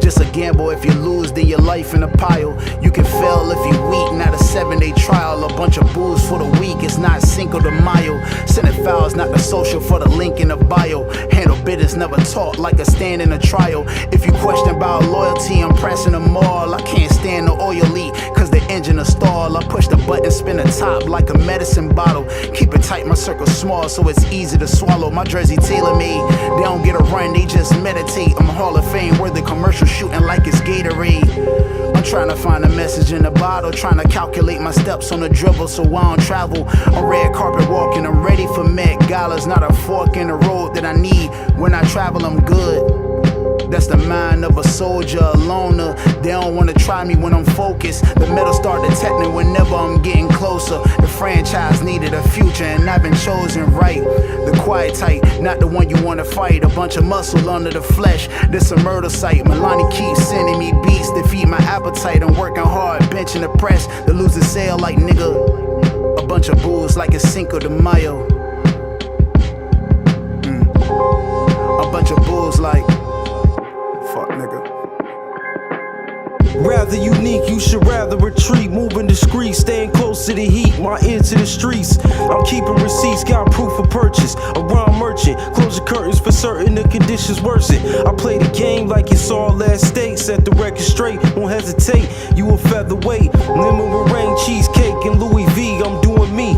Just a gamble. If you lose, then your life in a pile. You can fail if you weak, not a 7-day trial. A bunch of booze for the weak, it's not Cinco de Mayo. Sending files, not the social for the link in the bio. Handle business, never taught like a stand in a trial. If you question about loyalty, I'm pressing them all. I can't stand the oil leak, cause the engine a stall. I push the button, spin the top like a medicine bottle. Keep it tight, my circle small, so it's easy to swallow. My jersey tailor-made, they don't get a run, they just meditate. I'm Hall of Fame, where the commercial shooting like it's Gatorade. I'm trying to find a message in the bottle, trying to calculate my steps on the dribble so I don't travel. On red carpet walking, I'm ready for Met Galas, not a fork in the road that I need. When I travel, I'm good. That's the mind of a soldier, a loner. They don't wanna try me when I'm focused. The metal start detecting whenever I'm getting closer. The franchise needed a future and I've been chosen right. The quiet type, not the one you wanna fight. A bunch of muscle under the flesh, this a murder site. Milani keeps sending me beats to feed my appetite. I'm working hard, benching the press to lose the sale like nigga. A bunch of booze like it's Cinco de Mayo. A bunch of bulls like fuck nigga. Rather unique, you should rather retreat. Moving discreet, staying close to the heat. My ear to the streets. I'm keeping receipts, got proof of purchase. A rhyme merchant, close the curtains for certain the conditions worsen. I play the game like it's all at stake. Set the record straight, won't hesitate. You a featherweight, lemon meringue, cheesecake, and Louis V. I'm doing me,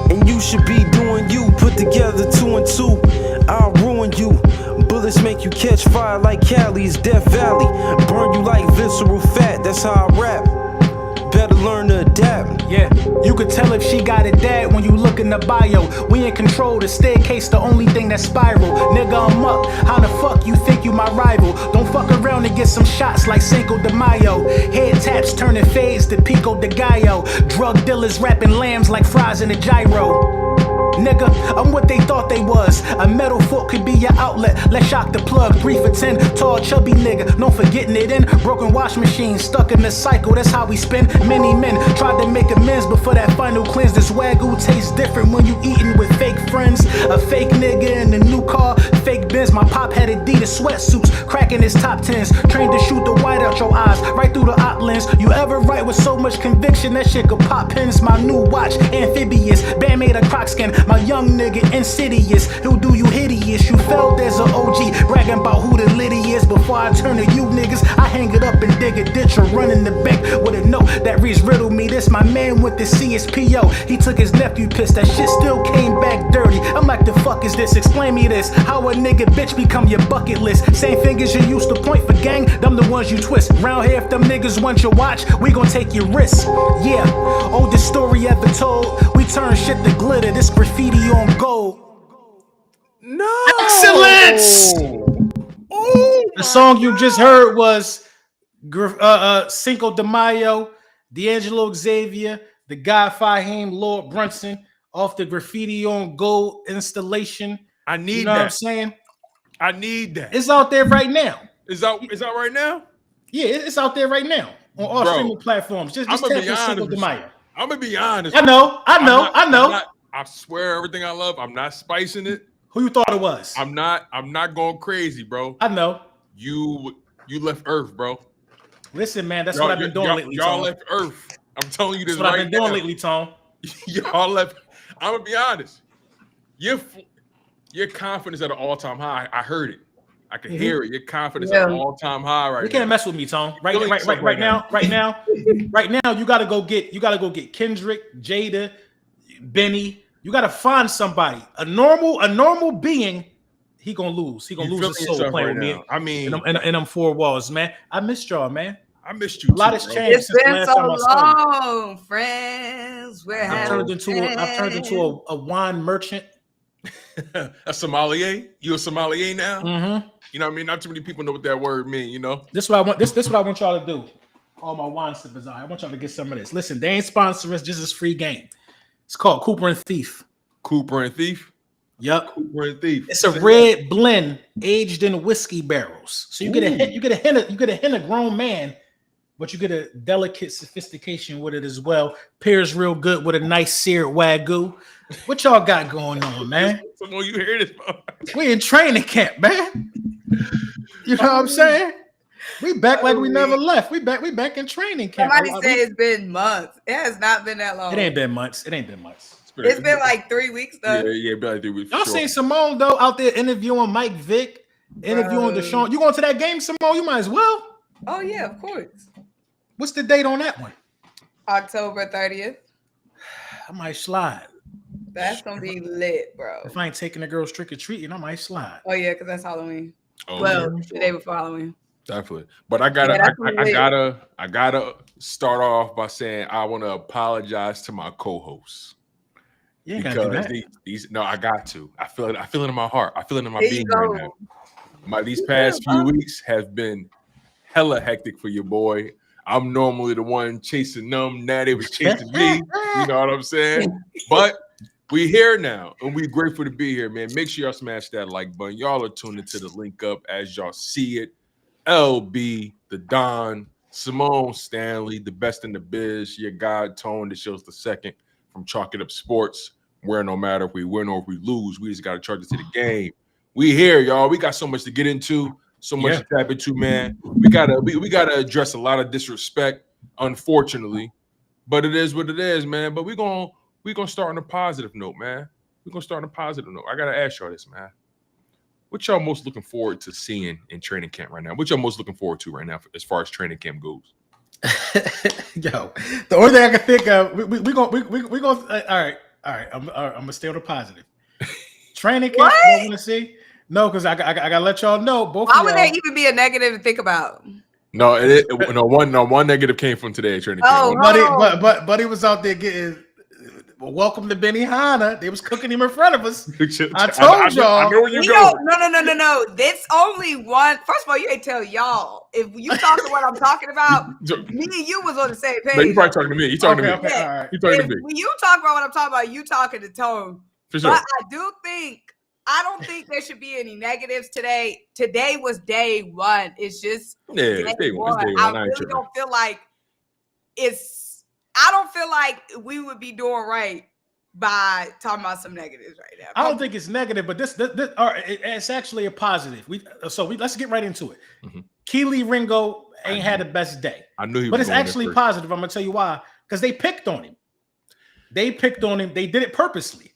and you should be doing you. Put together 2 and 2, I'll ruin you. Bullets make you catch fire like Cali's Death Valley. Burn you like visceral fat, that's how I rap. Better learn to adapt. Yeah, you could tell if she got it dad when you look in the bio. We in control, the staircase the only thing that spiral. Nigga, I'm up, how the fuck you think you my rival? Don't fuck around and get some shots like Cinco de Mayo. Head taps turning fades to Pico de Gallo. Drug dealers wrapping lambs like fries in a gyro. Nigga, I'm what they thought they was. A metal fork could be your outlet. Let's shock the plug. 3 for 10, tall, chubby nigga. No forgetting it in. Broken wash machine, stuck in the cycle. That's how we spin. Many men tried to make amends, but for that final cleanse, this Wagyu tastes different when you eating with fake friends. A fake nigga in a new car, fake Benz. My pop had Adidas sweatsuits, cracking his top 10s. Trained to shoot the white out your eyes, right through the op lens. You ever write with so much conviction that shit could pop pins? My new watch, amphibious, band made of croc skin. My young nigga insidious, he'll do you hideous. You felt as an OG, bragging about who the litty is. Before I turn to you niggas, I hang it up and dig a ditch or run in the bank with a note that reads riddle me. This my man with the CSPO. He took his nephew piss, that shit still came back dirty. I'm like, the fuck is this? Explain me this. How a nigga bitch become your bucket list? Same fingers you used to point for gang, them the ones you twist. Round here if them niggas want your watch, we gon' take your risks. Yeah, oldest story ever told. We turn shit to glitter, this graffiti on gold. No. Excellence! The song you just heard was Cinco de Mayo, D'Angelo Xavier, the guy Fahim, Lord Brunson, off the Graffiti on Gold installation. I need you know that. What I'm saying? I need that. It's out there right now. Is out right now? Yeah, it's out there right now on all streaming platforms. Just tap in Cinco de Mayo. I'm gonna be honest. I know. I swear everything I love, I'm not spicing it. Who you thought it was? I'm not going crazy, bro. I know. You left Earth, bro. Listen, man, that's what I've been doing lately. Y'all left Earth. I'm telling you this right now. That's what right I've been doing now. lately, Tone. Y'all left. I'm gonna be honest. Your confidence at an all-time high. I heard it. I can hear it. Your confidence at an all-time high right now. You can't mess with me, Tone. Right now, you gotta go get Kendrick, Jada, Benny. You gotta find somebody. A normal being. He gonna lose. He gonna lose his soul playing with me. I mean, in them 4 walls, man. I missed y'all, man. I missed you. A lot has changed. It's been so long, friends. I've turned into a wine merchant. A sommelier? You a sommelier now? Mm-hmm. You know what I mean? Not too many people know what that word means, you know? This is what I want. This what I want y'all to do. All my wine sippers I want y'all to get some of this. Listen, they ain't sponsoring us, just this free game. It's called Cooper and Thief. Cooper and Thief? Yep. Cooper and Thief. It's a red blend aged in whiskey barrels. So you get a hint of grown man, but you get a delicate sophistication with it as well. Pairs real good with a nice seared Wagyu. What y'all got going on, man? Symone, you hear this? We in training camp, man. You know what I'm saying? We back like we never left. We back in training camp. Somebody say it's been months. It has not been that long. It ain't been months. It's been like 3 weeks though. Yeah, been like 3 weeks. Y'all seen Symone though out there interviewing Mike Vick, interviewing Dejean. You going to that game, Symone? You might as well. Oh yeah, of course. What's the date on that one? October 30th. I might slide. That's gonna be lit, bro. If I ain't taking the girls trick or treating, I might slide. Oh yeah, because that's Halloween. Oh, well, the day before Halloween. Definitely. But I gotta start off by saying I want to apologize to my co-hosts. Yeah, because I got to. I feel it in my heart. I feel it in my being right now. These past few weeks have been hella hectic for your boy. I'm normally the one chasing them. Now they was chasing me. You know what I'm saying? But we here now, and we grateful to be here, man. Make sure y'all smash that like button. Y'all are tuned into the Link Up as y'all see it. LB, the Don, Symone Stanley, the best in the biz, your guy, Tone DeShields II from Chalk It Up Sports, where no matter if we win or if we lose, we just got to charge it to the game. We here, y'all. We got so much to get into, so much to tap into, man. We gotta address a lot of disrespect, unfortunately, but it is what it is, man. But we're gonna start on a positive note, man. We're gonna start on a positive note. I gotta ask y'all this, man. What y'all most looking forward to seeing in training camp right now? What y'all most looking forward to right now as far as training camp goes? Yo, the only thing I can think of, we gonna all right. I'm gonna stay on the positive. Training camp, I want to see. No, because I gotta let y'all know. Why would there even be a negative to think about? No, one negative came from today at training camp. But he was out there getting. Welcome to Benihana. They was cooking him in front of us. I told y'all. I know where you go. No. This only one. First of all, you ain't tell y'all. If you talking what I'm talking about, me and you was on the same page. No, you probably talking to me. You talking to me. Okay, all right. You talking to me. When you talk about what I'm talking about, you talking to Tone. For sure. But I don't think there should be any negatives today. Today was day one. It's just day one. I really don't feel like I don't feel like we would be doing right by talking about some negatives right now. I don't think it's negative, but this it's actually a positive. Let's get right into it. Mm-hmm. Keely Ringo ain't had the best day. I knew he was, but it's actually positive. I'm gonna tell you why. Because they picked on him. They did it purposely.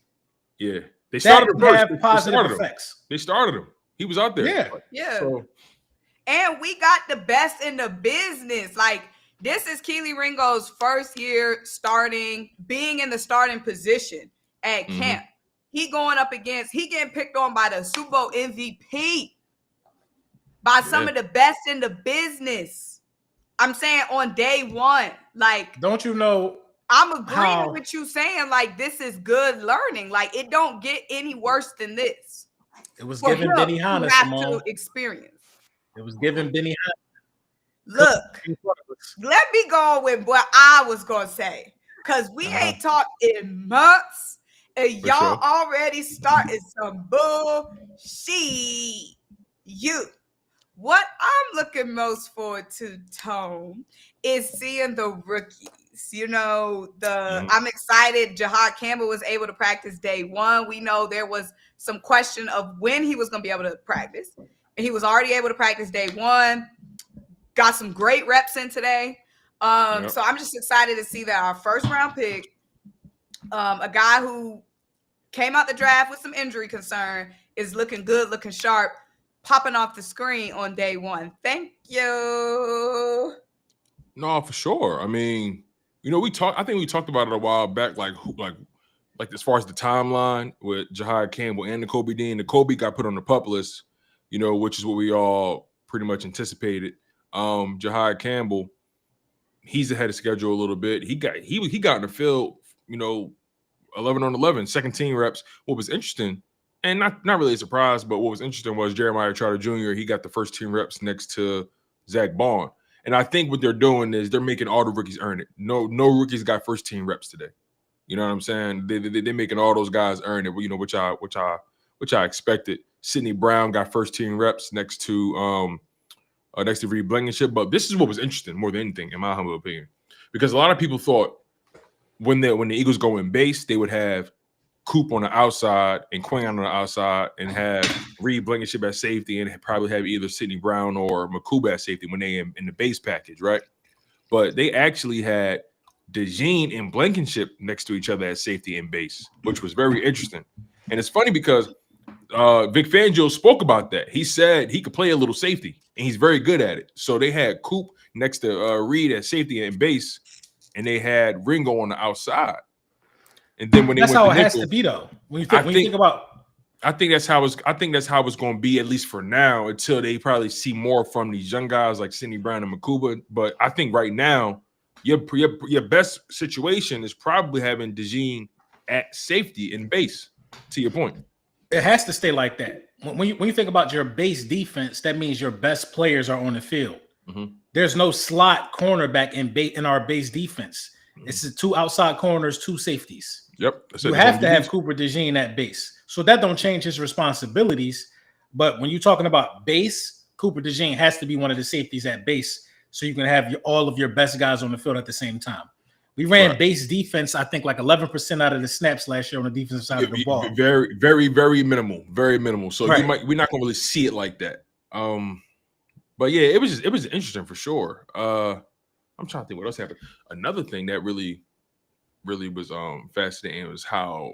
Yeah, they started him first. Have positive effects. They started him. He was out there. Yeah. And we got the best in the business. Like, this is Keely Ringo's first year being in the starting position at camp. He getting picked on by the Super Bowl MVP, by some of the best in the business. I'm saying on day one, like, don't you know? I'm agreeing with you saying, like, this is good learning. Like, it don't get any worse than this. It was given Benihana, to experience. It was given Benihana. Look, let me go with what I was gonna say, because we ain't talked in months, and y'all already started some bullshit. What I'm looking most forward to, Tone, is seeing the rookies. You know, I'm excited. Jahad Campbell was able to practice day one. We know there was some question of when he was gonna be able to practice, and he was already able to practice day one. Got some great reps in today. So I'm just excited to see that our first round pick, a guy who came out the draft with some injury concern, is looking good, looking sharp, popping off the screen on day one. Thank you. No, for sure. I mean, you know, I think we talked about it a while back, like as far as the timeline with Jahad Campbell and the Kobe Dean. The Kobe got put on the PUP list, you know, which is what we all pretty much anticipated. Jahad Campbell, he's ahead of schedule a little bit. He got in the field, you know, 11 on 11, second team reps. What was interesting, and not really a surprise, but what was interesting was Jeremiah Trotter Jr., he got the first team reps next to Zach Bond. And I think what they're doing is they're making all the rookies earn it. No rookies got first team reps today. You know what I'm saying? They're making all those guys earn it, you know, which I expected. Sidney Brown got first team reps next to Reed Blankenship. But this is what was interesting more than anything, in my humble opinion, because a lot of people thought when the Eagles go in base, they would have Coop on the outside and Quinyon on the outside, and have Reed Blankenship at safety, and probably have either Sidney Brown or Makuba at safety when they in the base package, right? But they actually had Dejean and Blankenship next to each other at safety and base, which was very interesting. And it's funny because Vic Fangio spoke about that. He said he could play a little safety, and he's very good at it. So they had Coop next to Reed at safety and base, and they had Ringo on the outside. And then when that's how it has to be, though. When you think about, I think that's how it's going to be, at least for now, until they probably see more from these young guys like Sidney Brown and Makuba. But I think right now, your best situation is probably having Dejean at safety and base. To your point, it has to stay like that. When you think about your base defense, that means your best players are on the field. Mm-hmm. There's no slot cornerback in our base defense. Mm-hmm. It's the 2 outside corners, 2 safeties. Yep. You have to have Cooper Dejean at base. So that don't change his responsibilities. But when you're talking about base, Cooper Dejean has to be one of the safeties at base, so you can have all of your best guys on the field at the same time. We ran base defense, I think, like 11% out of the snaps last year on the defensive side of the ball. Very, very, very minimal. Very minimal. So we're not going to really see it like that. But yeah, it was interesting for sure. I'm trying to think what else happened. Another thing that really was fascinating was how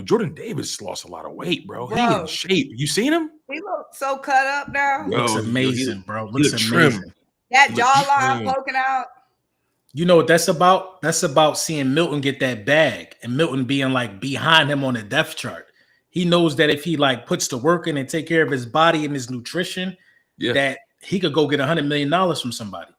Jordan Davis lost a lot of weight, bro. He in shape. You seen him? He looks so cut up now. Looks amazing, bro. Looks amazing. That jawline poking out. You know what that's about? That's about seeing Milton get that bag and Milton being like behind him on the depth chart. He knows that if he like puts the work in and take care of his body and his nutrition, that he could go get $100 million from somebody.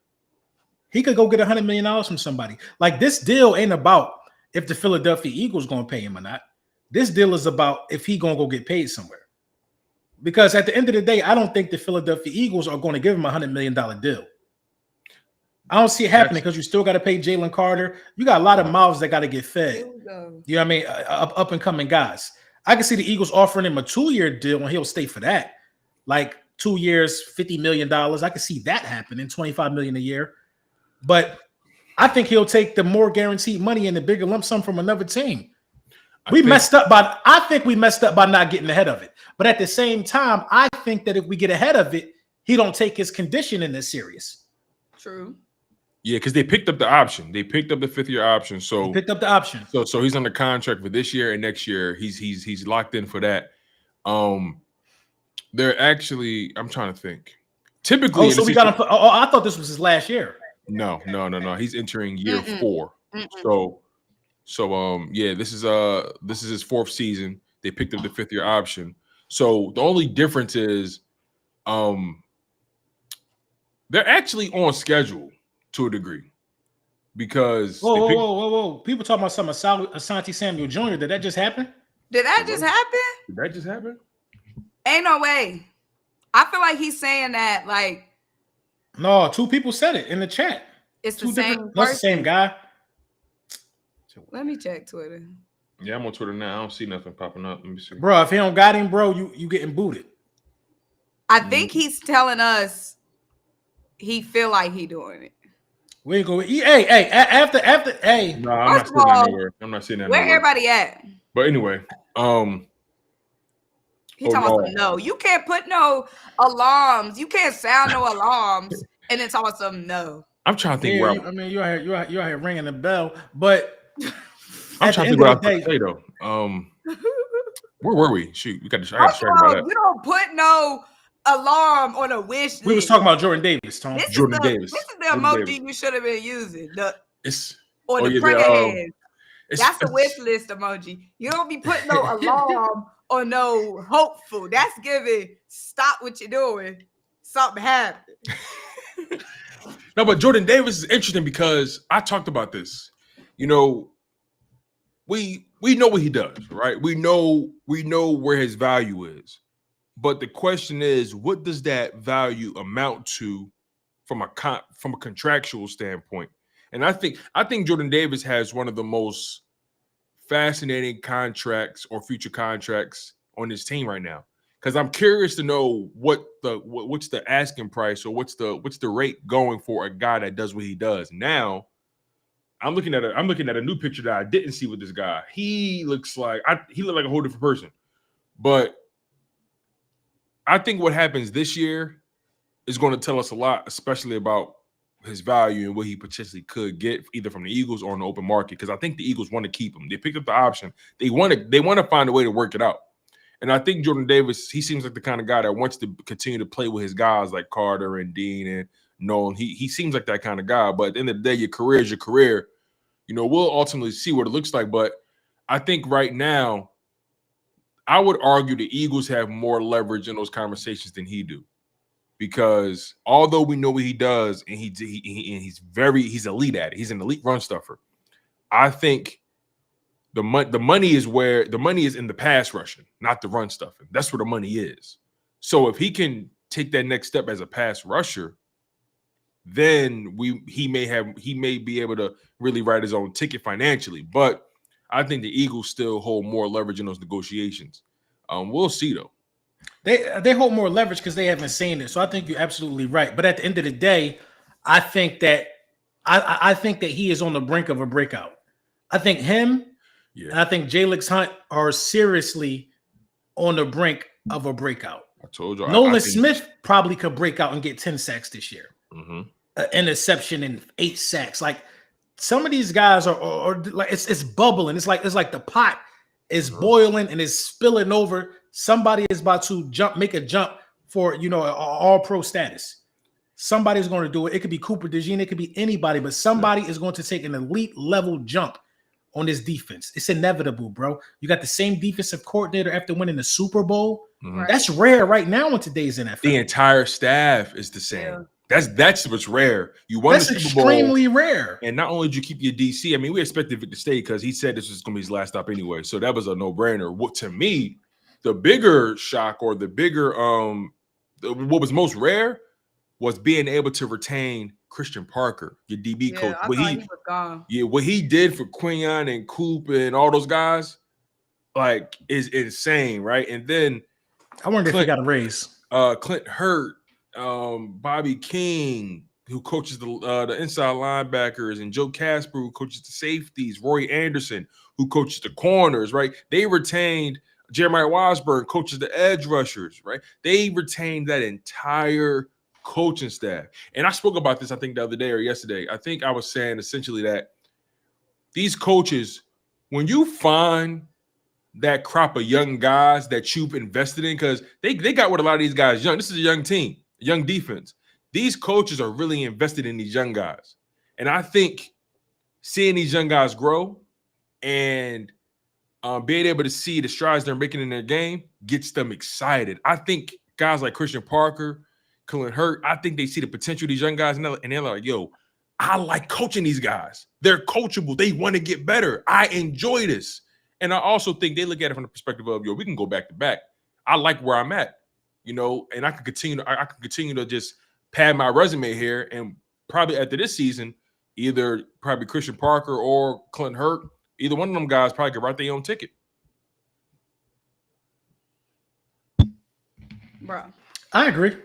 He could go get $100 million from somebody. Like, this deal ain't about if the Philadelphia Eagles going to pay him or not. This deal is about if he going to go get paid somewhere. Because at the end of the day, I don't think the Philadelphia Eagles are going to give him a $100 million deal. I don't see it happening because you still got to pay Jalen Carter. You got a lot of mouths that got to get fed. You know what I mean? Up and coming guys. I can see the Eagles offering him a 2-year deal and he'll stay for that. Like 2 years, $50 million. I can see that happening, $25 million a year. But I think he'll take the more guaranteed money and the bigger lump sum from another team. I think we messed up by not getting ahead of it. But at the same time, I think that if we get ahead of it, he don't take his conditioning as serious. True. Yeah, because they picked up the option. They picked up the 5th-year option. So he picked up the option. So he's under contract for this year and next year. He's locked in for that. They're actually, I'm trying to think. Typically, so we got him. I thought this was his last year. No. He's entering year 4. So yeah, this is his 4th season. They picked up the 5th-year option. So the only difference is, they're actually on schedule to a degree, because whoa. People talking about some Asante Samuel Jr. Did that just happen? Did that just happen? Ain't no way. I feel like he's saying that like. No, 2 people said it in the chat. It's the same. That's the same guy. Let me check Twitter. Yeah, I'm on Twitter now. I don't see nothing popping up. Let me see. Bro, if he don't got him, bro, you getting booted. I think he's telling us he feel like he doing it. We ain't go. After. Hey. No, I'm not seeing that nowhere. I'm not seeing that. Where everybody at? But anyway, he talking about some no. You can't put no alarms. You can't sound no alarms, and then talk about some no. I'm trying to think. You're out here ringing the bell, but I'm trying to think what I was say though. Where were we? Shoot, we got to. You don't put no alarm on a wish list. We was talking about Jordan Davis, Tom. This is the emoji you should have been using. The prayer hands. That's the wish list emoji. You don't be putting no alarm or no hopeful. That's giving stop what you're doing. Something happened. No, but Jordan Davis is interesting because I talked about this. You know, we know what he does, right? We know where his value is. But the question is, what does that value amount to from a contractual standpoint? And I think Jordan Davis has one of the most fascinating contracts or future contracts on his team right now. Because I'm curious to know what's the asking price or what's the rate going for a guy that does what he does. Now, I'm looking at a new picture that I didn't see with this guy. He looked like a whole different person. But I think what happens this year is going to tell us a lot, especially about his value and what he potentially could get either from the Eagles or in the open market. Because I think the Eagles want to keep him. They picked up the option. They want to find a way to work it out. And I think Jordan Davis, he seems like the kind of guy that wants to continue to play with his guys like Carter and Dean and Nolan. He seems like that kind of guy. But at the end of the day, your career is your career. You know, we'll ultimately see what it looks like. But I think right now, I would argue the Eagles have more leverage in those conversations than he do. Because although we know what he does and he's elite at it, he's an elite run stuffer. I think the money is in the pass rushing, not the run stuffing. That's where the money is. So if he can take that next step as a pass rusher, then he may be able to really write his own ticket financially. But I think the Eagles still hold more leverage in those negotiations. We'll see though. They hold more leverage because they haven't seen it. So I think you're absolutely right. But at the end of the day, I think that he is on the brink of a breakout. I think him and I think Jalen Hunt are seriously on the brink of a breakout. I told you. Nolan Smith probably could break out and get 10 sacks this year. Mm-hmm. An interception and 8 sacks. Like some of these guys are like it's bubbling. It's like the pot is boiling and is spilling over. Somebody is about to make a jump for all-pro status. Somebody's going to do it. It could be Cooper Dejean, it could be anybody, but somebody is going to take an elite level jump on this defense. It's inevitable, bro. You got the same defensive coordinator after winning the Super Bowl. Mm-hmm. That's rare right now in today's NFL. The entire staff is the same. Yeah. That's what's rare. You won the Super Bowl. Extremely rare. And not only did you keep your DC, I mean, we expected Vic to stay because he said this was going to be his last stop anyway. So that was a no-brainer. What to me, the bigger shock or the bigger what was most rare was being able to retain Christian Parker, your DB coach. I thought he was gone. Yeah, what he did for Quinyon and Coop and all those guys, like, is insane, right? And then I wonder if he got a raise. Clint Hurt, Bobby King, who coaches the inside linebackers, and Joe Casper, who coaches the safeties, Roy Anderson, who coaches the corners, right? They retained Jeremiah Washburn, coaches the edge rushers, right? They retained that entire coaching staff. And I spoke about this, I think, the other day or yesterday. I think I was saying essentially that these coaches, when you find that crop of young guys that you've invested in, because they got what a lot of these guys young. This is a young team, a young defense. These coaches are really invested in these young guys. And I think seeing these young guys grow and being able to see the strides they're making in their game gets them excited. I think guys like Christian Parker, Clint Hurt, I think they see the potential of these young guys, and they're like, yo, I like coaching these guys. They're coachable. They want to get better. I enjoy this. And I also think they look at it from the perspective of, yo, we can go back to back. I like where I'm at, and I can continue to just pad my resume here. And probably after this season, either probably Christian Parker or Clint Hurt, either one of them guys probably could write their own ticket. Bro. I agree.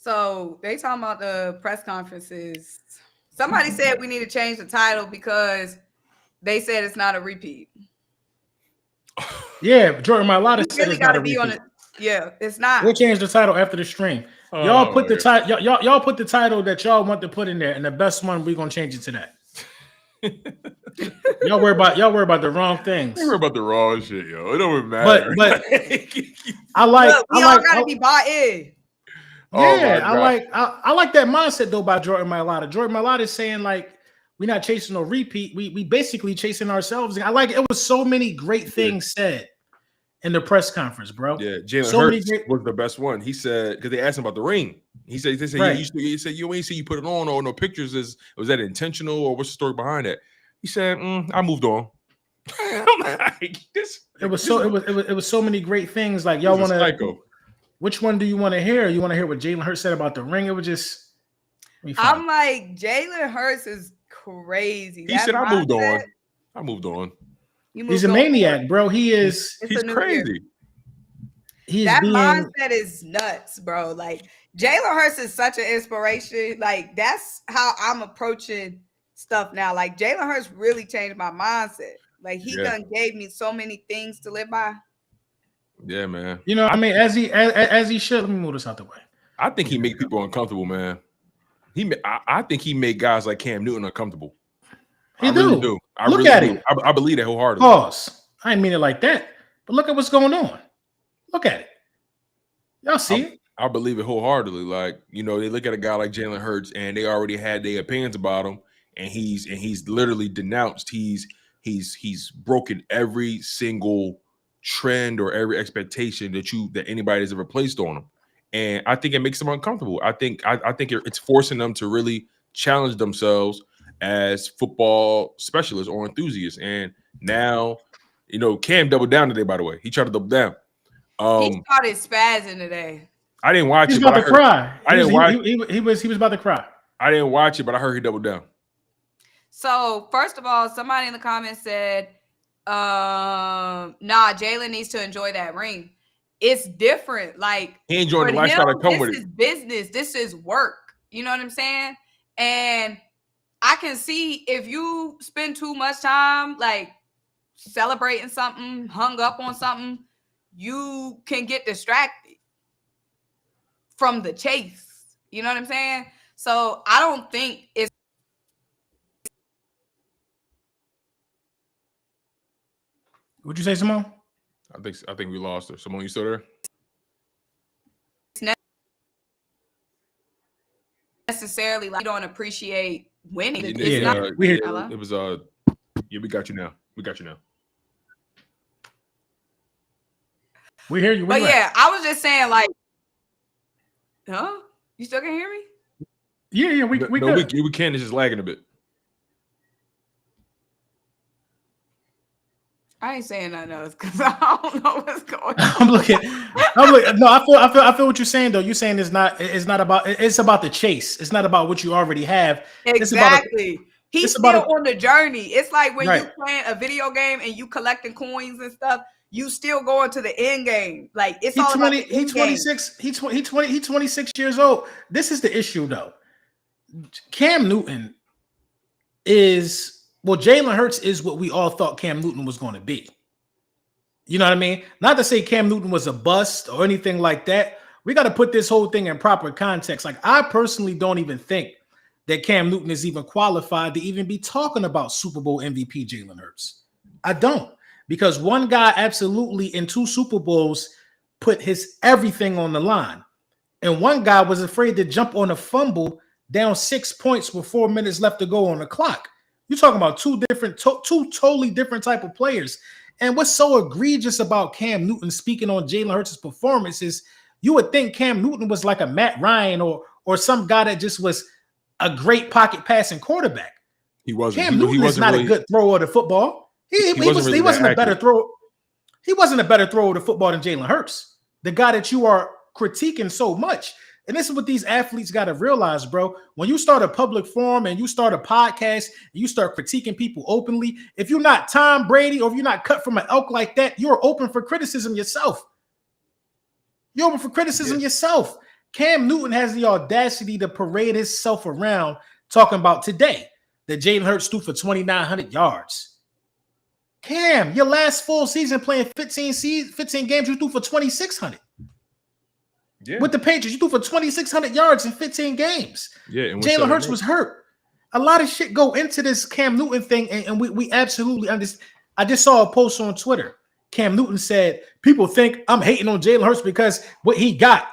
So they talking about the press conferences. Somebody said we need to change the title because they said it's not a repeat. Yeah, Jordan Mailata said it's not a repeat. Yeah, it's not. We'll change the title after the stream. Y'all put the title. Y'all put the title that y'all want to put in there, and the best one we're gonna change it to that. Y'all worry about the wrong things. You worry about the wrong shit, yo. It don't matter. But I like. Look, we all gotta be bought in. Yeah, I like that mindset though by Jordan Mailata. Jordan Mailata is saying like we're not chasing no repeat. We basically chasing ourselves. I like it was so many great things said in the press conference, bro. Yeah, Jalen Hurts was the best one. He said because they asked him about the ring. He said right. He said you ain't see you put it on or no pictures. Was that intentional or what's the story behind that? He said I moved on. I'm like, it was so many great things. Like y'all want to. Which one do you want to hear? You want to hear what Jalen Hurts said about the ring? It was just. I'm like, Jalen Hurts is crazy. He said, I moved on. I moved on. He's a maniac, bro. He is. He's crazy. Mindset is nuts, bro. Like, Jalen Hurts is such an inspiration. Like, that's how I'm approaching stuff now. Like Jalen Hurts really changed my mindset. Like he done gave me so many things to live by. Yeah, man. You know, I mean, as he should. Let me move this out the way. I think he make people uncomfortable, man. I think he made guys like Cam Newton uncomfortable. I really do. Look at him. I believe that wholeheartedly. Pause. I didn't mean it like that. But look at what's going on. Look at it. Y'all see it? I believe it wholeheartedly. Like, you know, they look at a guy like Jalen Hurts and they already had their opinions about him, and he's literally denounced. He's broken every single trend or every expectation that anybody has ever placed on him. And I think it makes them uncomfortable. I think it's forcing them to really challenge themselves as football specialists or enthusiasts. And now, you know, Cam doubled down today, by the way. He tried to double down. He started spazzing today. I didn't watch it. He was about to cry. He was about to cry. I didn't watch it, but I heard he doubled down. So, first of all, somebody in the comments said, nah, Jalen needs to enjoy that ring. It's different. Like, he enjoying the lifestyle that come with it. This is business. This is work. You know what I'm saying? And I can see if you spend too much time, like, celebrating something, hung up on something, you can get distracted from the chase. You know what I'm saying? So I don't think it's. What'd you say, Symone? I think we lost her. Symone, you still there? Necessarily, like, you don't appreciate winning. We hear it was yeah, we got you now. We got you now. We hear you. But yeah, I was just saying, like, huh? You still can hear me? Yeah, we can. It's just lagging a bit. I ain't saying nothing else because I don't know what's going on. I'm looking. No, I feel what you're saying though. You're saying it's about the chase. It's not about what you already have. Exactly. He's still on the journey. It's like when you're playing a video game and you collecting coins and stuff. You still going to the end game. Like it's all about the end 26. He's 26 years old. This is the issue though. Cam Newton is. Well, Jalen Hurts is what we all thought Cam Newton was going to be. You know what I mean? Not to say Cam Newton was a bust or anything like that. We got to put this whole thing in proper context. Like, I personally don't even think that Cam Newton is even qualified to even be talking about Super Bowl MVP Jalen Hurts. I don't. Because one guy absolutely in 2 Super Bowls put his everything on the line. And one guy was afraid to jump on a fumble down 6 points with 4 minutes left to go on the clock. You're talking about two totally different type of players. And what's so egregious about Cam Newton speaking on Jalen Hurts' performance is you would think Cam Newton was like a Matt Ryan or some guy that just was a great pocket passing quarterback. He wasn't. Cam Newton is not a good thrower of the football. He wasn't a better thrower. He wasn't a better thrower of the football than Jalen Hurts, the guy that you are critiquing so much. And this is what these athletes got to realize, bro. When you start a public forum and you start a podcast, and you start critiquing people openly, if you're not Tom Brady or if you're not cut from an elk like that, you're open for criticism yourself. You're open for criticism yourself. Cam Newton has the audacity to parade himself around talking about today that Jalen Hurts threw for 2,900 yards. Cam, your last full season playing 15 games, you threw for 2,600. Yeah. With the Patriots, you threw for 2,600 yards in 15 games. Yeah, and Jalen Hurts was hurt. A lot of shit go into this Cam Newton thing, and we absolutely understand. I just saw a post on Twitter. Cam Newton said, people think I'm hating on Jalen Hurts because what he got.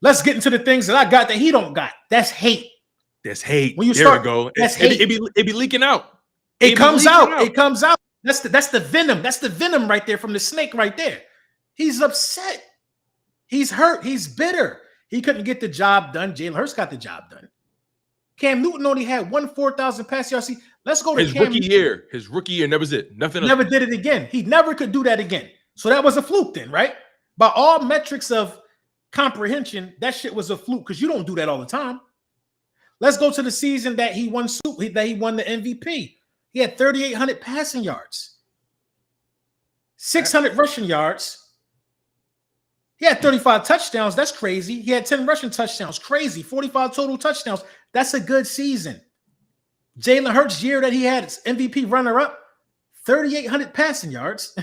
Let's get into the things that I got that he don't got. That's hate. That's hate. When you there start, we go. That's hate. It be leaking out. It comes out. It comes out. That's the venom. That's the venom right there from the snake right there. He's upset. He's hurt. He's bitter. He couldn't get the job done. Jalen Hurts got the job done. Cam Newton only had 4,000 pass yards. Let's go to his rookie year. His rookie year, that was it. Nothing. Never did it again. He never could do that again. So that was a fluke then, right? By all metrics of comprehension, that shit was a fluke because you don't do that all the time. Let's go to the season that he won the MVP. He had 3,800 passing yards, 600 rushing yards. He had 35 touchdowns. That's crazy. He had 10 rushing touchdowns. Crazy. 45 total touchdowns. That's a good season. Jalen Hurts' year that he had MVP runner-up, 3,800 passing yards,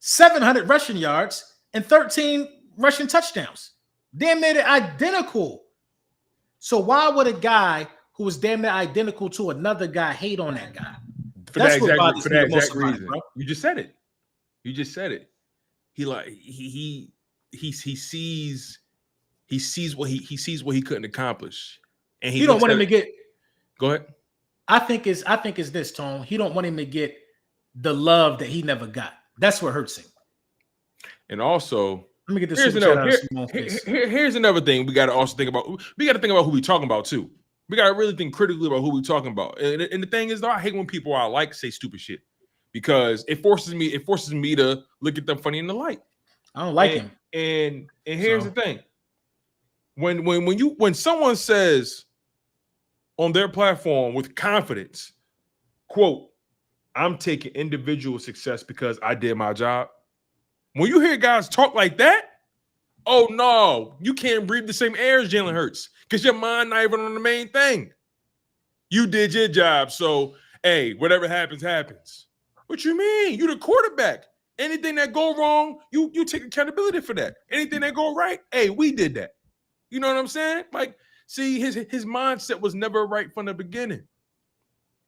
700 rushing yards, and 13 rushing touchdowns. Damn near identical. So why would a guy who was damn near identical to another guy hate on that guy? For that exact reason. Bro. You just said it. He sees what he couldn't accomplish, and he don't want him to get. Go ahead. I think it's this, Tone. He don't want him to get the love that he never got. That's what hurts him. And also, let me get this. Here's another thing we got to also think about. We got to think about who we talking about too. We got to really think critically about who we talking about. And the thing is, though, I hate when people I like say stupid shit because it forces me to look at them funny in the light. I don't like him. And here's the thing: when someone says on their platform with confidence, quote, "I'm taking individual success because I did my job." When you hear guys talk like that, oh no, you can't breathe the same air as Jalen Hurts because your mind not even on the main thing. You did your job, so hey, whatever happens, happens. What you mean? You the quarterback. Anything that go wrong, you take accountability for that. Anything that go right, hey, we did that. You know what I'm saying? Like, see, his mindset was never right from the beginning,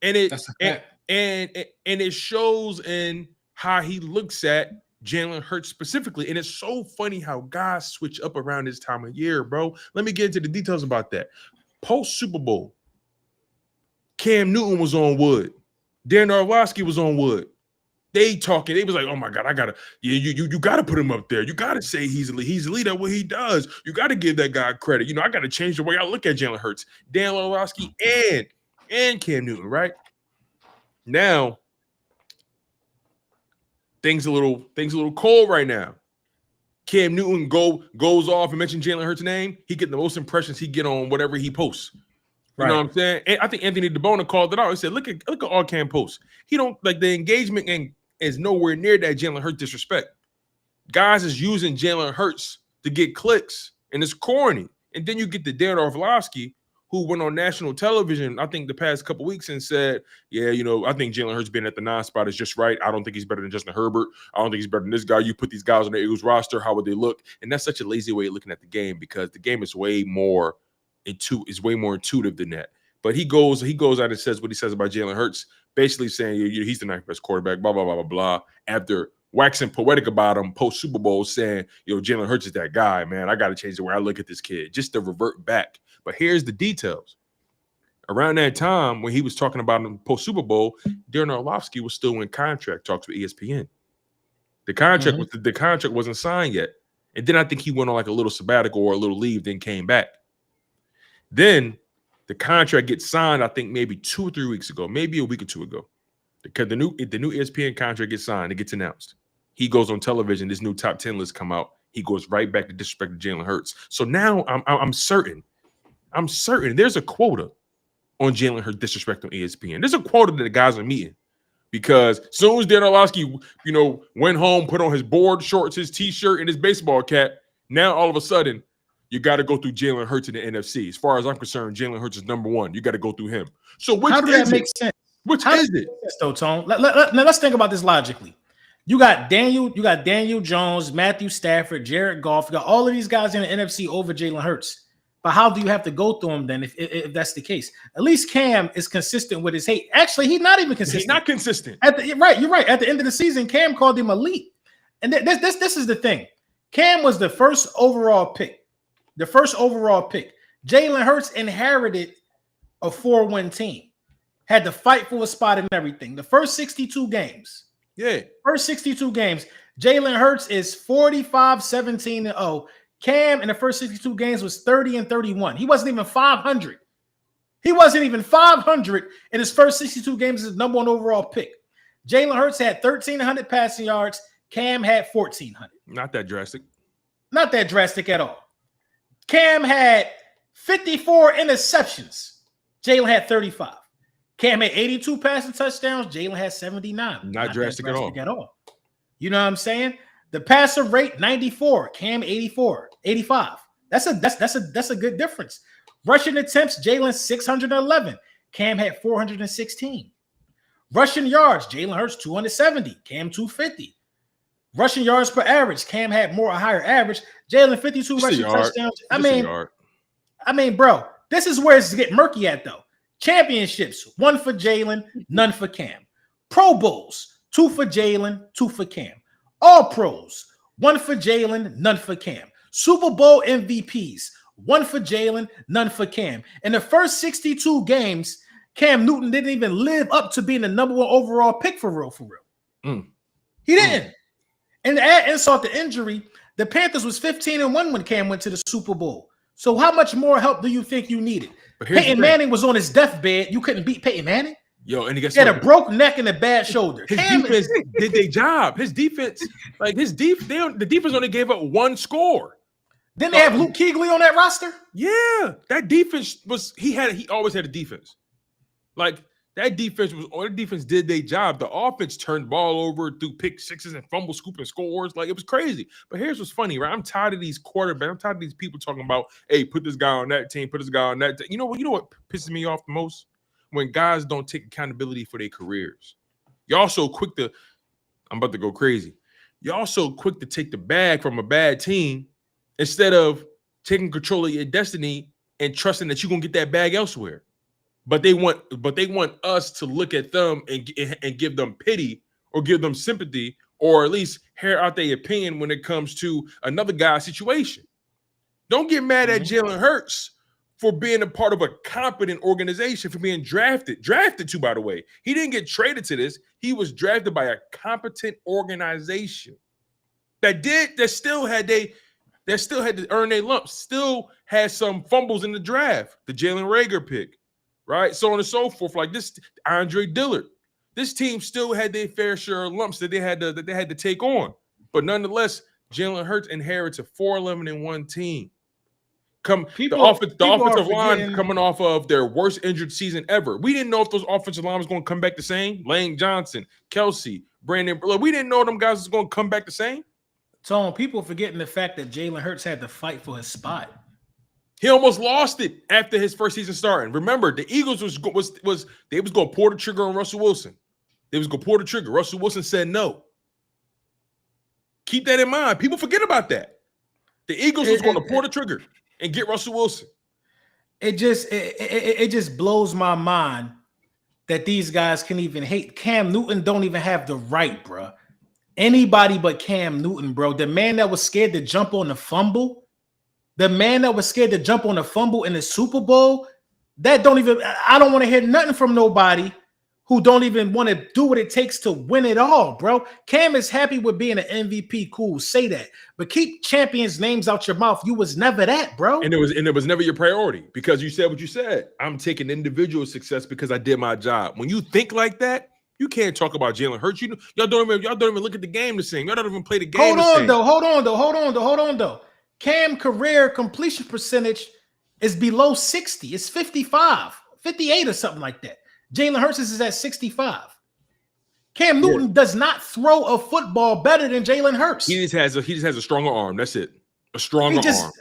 and it shows in how he looks at Jalen Hurts specifically. And it's so funny how guys switch up around this time of year, bro. Let me get into the details about that. Post Super Bowl, Cam Newton was on wood. Darren Orlovsky was on wood. They talking. They was like, "Oh my God, you gotta put him up there. You gotta say he's a leader at what he does. You gotta give that guy credit. You know, I gotta change the way I look at Jalen Hurts, Darren Orlovsky, and Cam Newton. Right now, things a little cold right now. Cam Newton goes off and mentions Jalen Hurts' name. He get the most impressions he get on whatever he posts. You know what I'm saying? And I think Anthony DeBona called it out. He said, look at all Cam posts. He don't like the engagement and is nowhere near that Jalen Hurts disrespect. Guys is using Jalen Hurts to get clicks, and it's corny. And then you get the Darren Orlovsky, who went on national television, I think the past couple weeks and said, yeah, you know, I think Jalen Hurts being at the 9 spot is just right. I don't think he's better than Justin Herbert. I don't think he's better than this guy. You put these guys on the Eagles roster, how would they look? And that's such a lazy way of looking at the game because the game is way more intuitive than that. But he goes out and says what he says about Jalen Hurts, basically saying he's the 9th best quarterback, blah, blah, blah, blah, blah, after waxing poetic about him post Super Bowl saying, Jalen Hurts is that guy, man. I got to change the way I look at this kid, just to revert back. But here's the details. Around that time, when he was talking about him post Super Bowl, Darren Orlovsky was still in contract talks with ESPN. The contract wasn't signed yet. And then I think he went on like a little sabbatical or a little leave, then came back. Then the contract gets signed, I think maybe 2 or 3 weeks ago, maybe a week or two ago. Because the new ESPN contract gets signed, it gets announced. He goes on television, this new top 10 list come out. He goes right back to disrespect Jalen Hurts. So now I'm certain there's a quota on Jalen Hurts disrespect on ESPN. There's a quota that the guys are meeting. Because as soon as Darren Orlovsky, went home, put on his board shorts, his T-shirt, and his baseball cap, now all of a sudden, you got to go through Jalen Hurts in the NFC. As far as I'm concerned, Jalen Hurts is number one. You got to go through him. So how does that make sense? Which is it? Though, Tone. Let's think about this logically. You got Daniel Jones, Matthew Stafford, Jared Goff. You got all of these guys in the NFC over Jalen Hurts. But how do you have to go through him then if that's the case? At least Cam is consistent with his hate. Actually, he's not even consistent. He's not consistent. You're right. At the end of the season, Cam called him elite. And this is the thing. Cam was the first overall pick. Jalen Hurts inherited a 4-win team. Had to fight for a spot and everything. The first 62 games. Yeah. Jalen Hurts is 45-17-0. Cam in the first 62 games was 30-31. He wasn't even 500. In his first 62 games as the number 1 overall pick. Jalen Hurts had 1,300 passing yards. Cam had 1,400. Not that drastic. Not that drastic at all. Cam had 54 interceptions. Jalen had 35. Cam had 82 passing touchdowns. Jalen had 79. Not drastic at all. You know what I'm saying? The passer rate 94. Cam 84, 85. That's a good difference. Rushing attempts, Jalen 611. Cam had 416. Rushing yards, Jalen Hurts 270, Cam 250. Rushing yards per average, Cam had a higher average. Jalen 52 rushing touchdowns. I mean, bro, this is where it's getting murky at though. Championships, 1 for Jalen, none for Cam. Pro Bowls, 2 for Jalen, 2 for Cam. All Pros, 1 for Jalen, none for Cam. Super Bowl MVPs, 1 for Jalen, none for Cam. In the first 62 games, Cam Newton didn't even live up to being the number 1 overall pick for real. He didn't. And to add insult to injury, the Panthers was 15-1 when Cam went to the Super Bowl. So how much more help do you think you needed? Peyton Manning was on his deathbed. You couldn't beat Peyton Manning? Yo, and he had a broke neck and a bad shoulder. His defense did their job. His defense, the defense only gave up 1 score. Didn't they have Luke Kuechly on that roster? Yeah, that defense he always had a defense. Like that defense did their job. The offense turned the ball over, threw pick sixes and fumble scooping scores. Like it was crazy. But here's what's funny, right? I'm tired of these quarterbacks. I'm tired of these people talking about, hey, put this guy on that team, put this guy on that team. You know what pisses me off the most? When guys don't take accountability for their careers. Y'all so quick to, I'm about to go crazy. Y'all so quick to take the bag from a bad team instead of taking control of your destiny and trusting that you're gonna get that bag elsewhere. But they want us to look at them and give them pity or give them sympathy or at least hear out their opinion when it comes to another guy's situation. Don't get mad at Jalen Hurts for being a part of a competent organization, for being drafted to, by the way. He didn't get traded to this. He was drafted by a competent organization that still had to earn their lumps, still had some fumbles in the draft, the Jalen Reagor pick, right? So on and so forth. Like this, Andre Dillard. This team still had their fair share of lumps that they had to take on. But nonetheless, Jalen Hurts inherits a 4-11-1 team. The offensive line coming off of their worst injured season ever. We didn't know if those offensive line was going to come back the same. Lane Johnson, Kelsey, Brandon. We didn't know them guys was going to come back the same. Tone, people forgetting the fact that Jalen Hurts had to fight for his spot. He almost lost it after his first season starting. Remember, the Eagles was going to pull the trigger on Russell Wilson. They was going to pull the trigger. Russell Wilson said no. Keep that in mind. People forget about that. The Eagles was going to pull the trigger and get Russell Wilson. It just blows my mind that these guys can even hate. Cam Newton don't even have the right, bro. Anybody but Cam Newton, bro. The man that was scared to jump on the fumble, in the Super Bowl, I don't want to hear nothing from nobody who don't even want to do what it takes to win it all, bro. Cam is happy with being an MVP. Cool, say that. But keep champions' names out your mouth. You was never that, bro. And it was never your priority because you said what you said. I'm taking individual success because I did my job. When you think like that, you can't talk about Jalen Hurts. Y'all don't even look at the game the same. Y'all don't even play the game. Hold on though. Cam career completion percentage is below 60. It's 55, 58 or something like that. Jalen Hurts is at 65. Cam Newton does not throw a football better than Jalen Hurts. He just has a stronger arm. That's it. A stronger arm.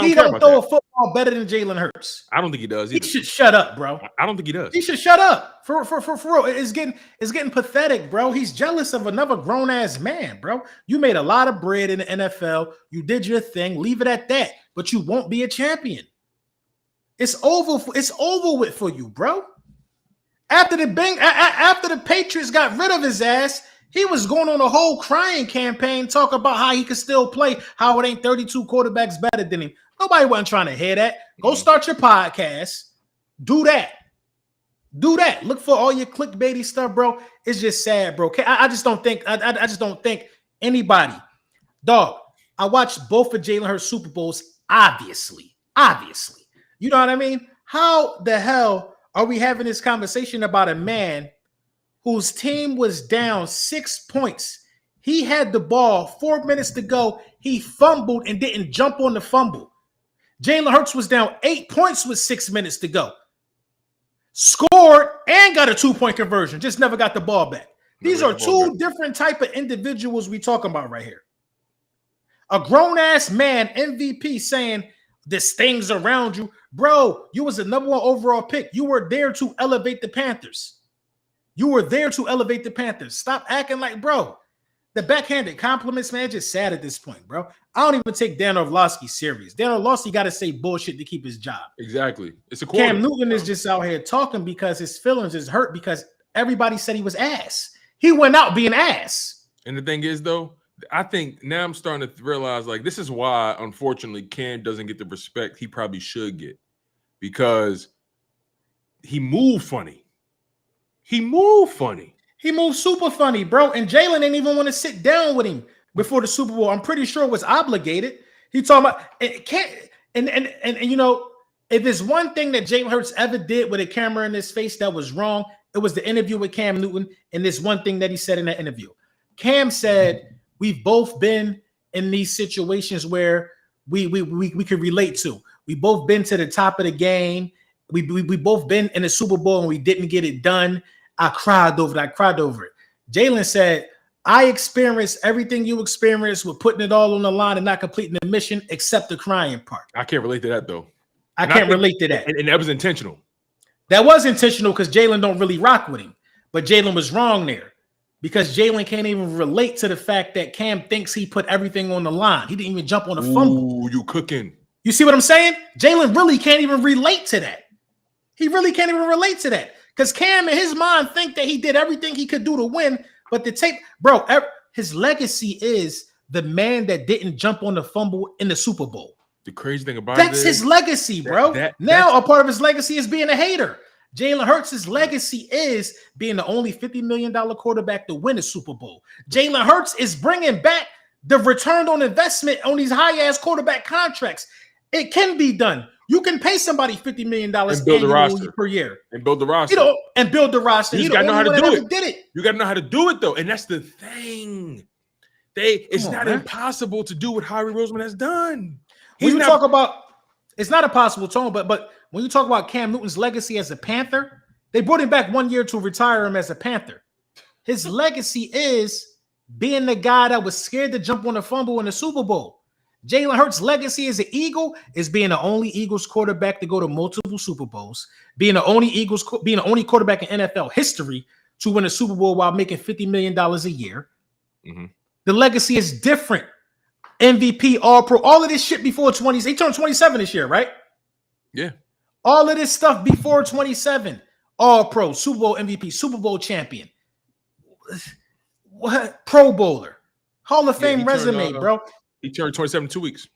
He don't throw a football better than Jalen Hurts. I don't think he does either. He should shut up, bro. I don't think he does. He should shut up. For real. It's getting pathetic, bro. He's jealous of another grown-ass man, bro. You made a lot of bread in the NFL. You did your thing. Leave it at that. But you won't be a champion. It's over with for you, bro. After the Patriots got rid of his ass, he was going on a whole crying campaign, talking about how he could still play, how it ain't 32 quarterbacks better than him. Nobody wasn't trying to hear that. Go start your podcast. Do that. Look for all your clickbaity stuff, bro. It's just sad, bro. I just don't think anybody. Dog, I watched both of Jalen Hurts Super Bowls, obviously. You know what I mean? How the hell are we having this conversation about a man whose team was down 6 points? He had the ball 4 minutes to go. He fumbled and didn't jump on the fumble. Jalen Hurts was down 8 points with 6 minutes to go. Scored and got a 2-point conversion. Just never got the ball back. These are two different type of individuals we talking about right here. A grown-ass man, MVP, saying, There's things around you. Bro, you was the number 1 overall pick. You were there to elevate the Panthers. Stop acting like, bro, the backhanded compliments, man, just sad at this point, bro. I don't even take Dan Orlovsky serious. Dan Orlovsky got to say bullshit to keep his job. Exactly. It's a quarter. Cam Newton is just out here talking because his feelings is hurt because everybody said he was ass. He went out being ass. And the thing is, though, I think now I'm starting to realize, like, this is why, unfortunately, Cam doesn't get the respect he probably should get, because he moved funny. He moved super funny, bro. And Jalen didn't even want to sit down with him before the Super Bowl. I'm pretty sure it was obligated. He talking about it can't. And you know, if there's one thing that Jalen Hurts ever did with a camera in his face that was wrong, it was the interview with Cam Newton. And this one thing that he said in that interview. Cam said, we've both been in these situations where we could relate to. We both been to the top of the game. We both been in the Super Bowl and we didn't get it done. I cried over it. Jalen said, I experienced everything you experienced with putting it all on the line and not completing the mission except the crying part. I can't relate to that, though. I can't relate to that. And that was intentional. That was intentional because Jalen don't really rock with him. But Jalen was wrong there because Jalen can't even relate to the fact that Cam thinks he put everything on the line. He didn't even jump on a fumble. Ooh, you cooking. You see what I'm saying? Jalen really can't even relate to that. He really can't even relate to that because Cam in his mind think that he did everything he could do to win. But the tape, bro, his legacy is the man that didn't jump on the fumble in the Super Bowl. The crazy thing about that's his legacy, bro. Now a part of his legacy is being a hater. Jalen Hurts' legacy is being the only $50 million quarterback to win a Super Bowl. Jalen Hurts is bringing back the return on investment on these high-ass quarterback contracts. It can be done. You can pay somebody $50 million annually per year. And build the roster. You know, and build the roster. You got to know how to do it. You got to know how to do it, though. And that's the thing. It's not impossible to do what Howie Roseman has done. Talk about, it's not impossible, Tone, but when you talk about Cam Newton's legacy as a Panther, they brought him back 1 year to retire him as a Panther. His legacy is being the guy that was scared to jump on a fumble in the Super Bowl. Jalen Hurts' legacy as an Eagle is being the only Eagles quarterback to go to multiple Super Bowls, being the only quarterback in NFL history to win a Super Bowl while making $50 million a year. Mm-hmm. The legacy is different. MVP, All-Pro, all of this shit before 20. He turned 27 this year, right? Yeah. All of this stuff before 27. All-Pro, Super Bowl MVP, Super Bowl champion. What? Pro Bowler. Hall of Fame resume, bro. He turned 27 in 2 weeks.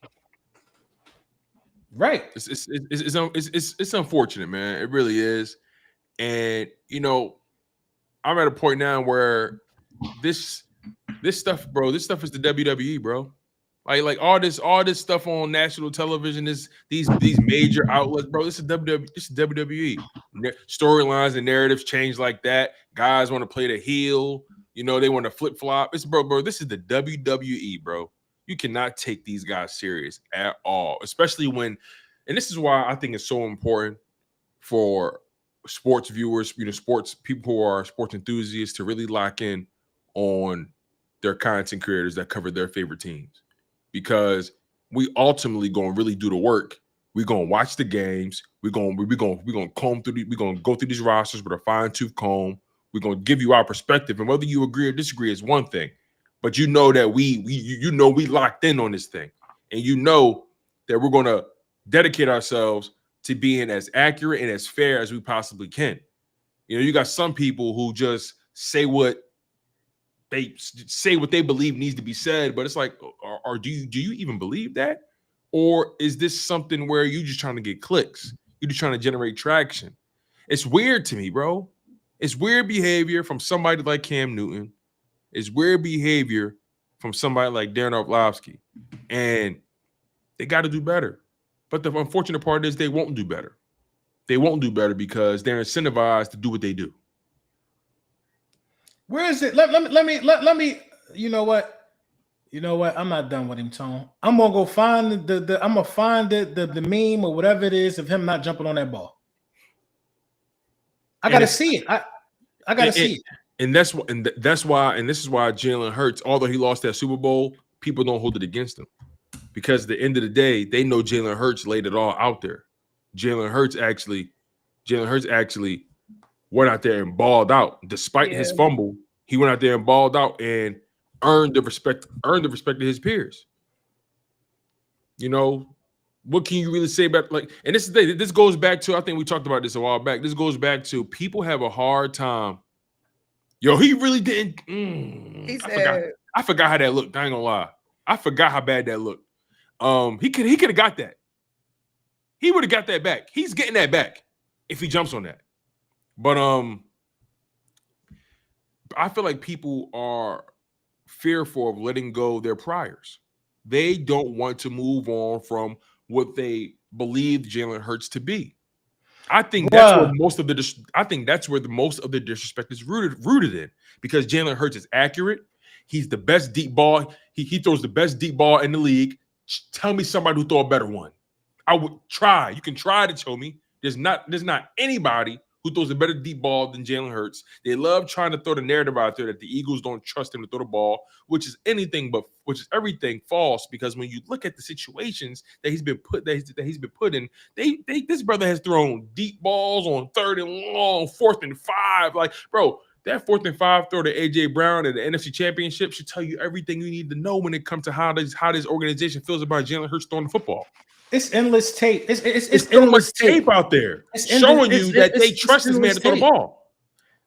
Right. It's unfortunate, man. It really is. And you know, I'm at a point now where this stuff, bro. This stuff is the WWE, bro. Like all this stuff on national television is these major outlets, bro. This is WWE. This is WWE. Storylines and narratives change like that. Guys want to play the heel. You know, they want to flip flop. It's bro. This is the WWE, bro. You cannot take these guys serious at all, especially when, and this is why I think it's so important for sports viewers, you know, sports people who are sports enthusiasts to really lock in on their content creators that cover their favorite teams, because we ultimately gonna really do the work. We're gonna watch the games. We're gonna comb through. We're gonna go through these rosters with a fine-tooth comb. We're gonna give you our perspective, and whether you agree or disagree is one thing. But you know that we locked in on this thing, and you know that we're gonna dedicate ourselves to being as accurate and as fair as we possibly can. You know, you got some people who just say what they believe needs to be said, but it's like, or do you even believe that, or is this something where you just trying to get clicks? You're just trying to generate traction. It's weird to me, bro. It's weird behavior from somebody like Cam Newton. It's weird behavior from somebody like Darren Orlovsky, and they got to do better. But the unfortunate part is they won't do better. They won't do better because they're incentivized to do what they do. Where is it? Let me. You know what? I'm not done with him, Tone. I'm gonna go find the meme or whatever it is of him not jumping on that ball. I gotta see it. I gotta see it. And this is why Jalen Hurts, although he lost that Super Bowl, people don't hold it against him. because at the end of the day, they know Jalen Hurts laid it all out there. Jalen Hurts actually went out there and balled out. Despite his fumble, he went out there and balled out and earned the respect of his peers. You know, what can you really say about, like, and this goes back to, I think we talked about this a while back. This goes back to people have a hard time. Yo, he really didn't. I forgot how that looked. I ain't gonna lie. I forgot how bad that looked. He could have got that. He would have got that back. He's getting that back if he jumps on that. But I feel like people are fearful of letting go their priors. They don't want to move on from what they believe Jalen Hurts to be. I think that's where most of the disrespect is rooted in, because Jalen Hurts is accurate. He's the best deep ball. He throws the best deep ball in the league. Tell me somebody who throw a better one. I would try. You can try to show me. There's not anybody who throws a better deep ball than Jalen Hurts. They love trying to throw the narrative out there that the Eagles don't trust him to throw the ball, which is everything false. Because when you look at the situations that he's been put in, this brother has thrown deep balls on 3rd and long, 4th and 5. Like, bro, that 4th and 5 throw to AJ Brown at the NFC Championship should tell you everything you need to know when it comes to how this organization feels about Jalen Hurts throwing the football. It's endless tape. It's so much tape out there showing you that they trust this man to throw the ball.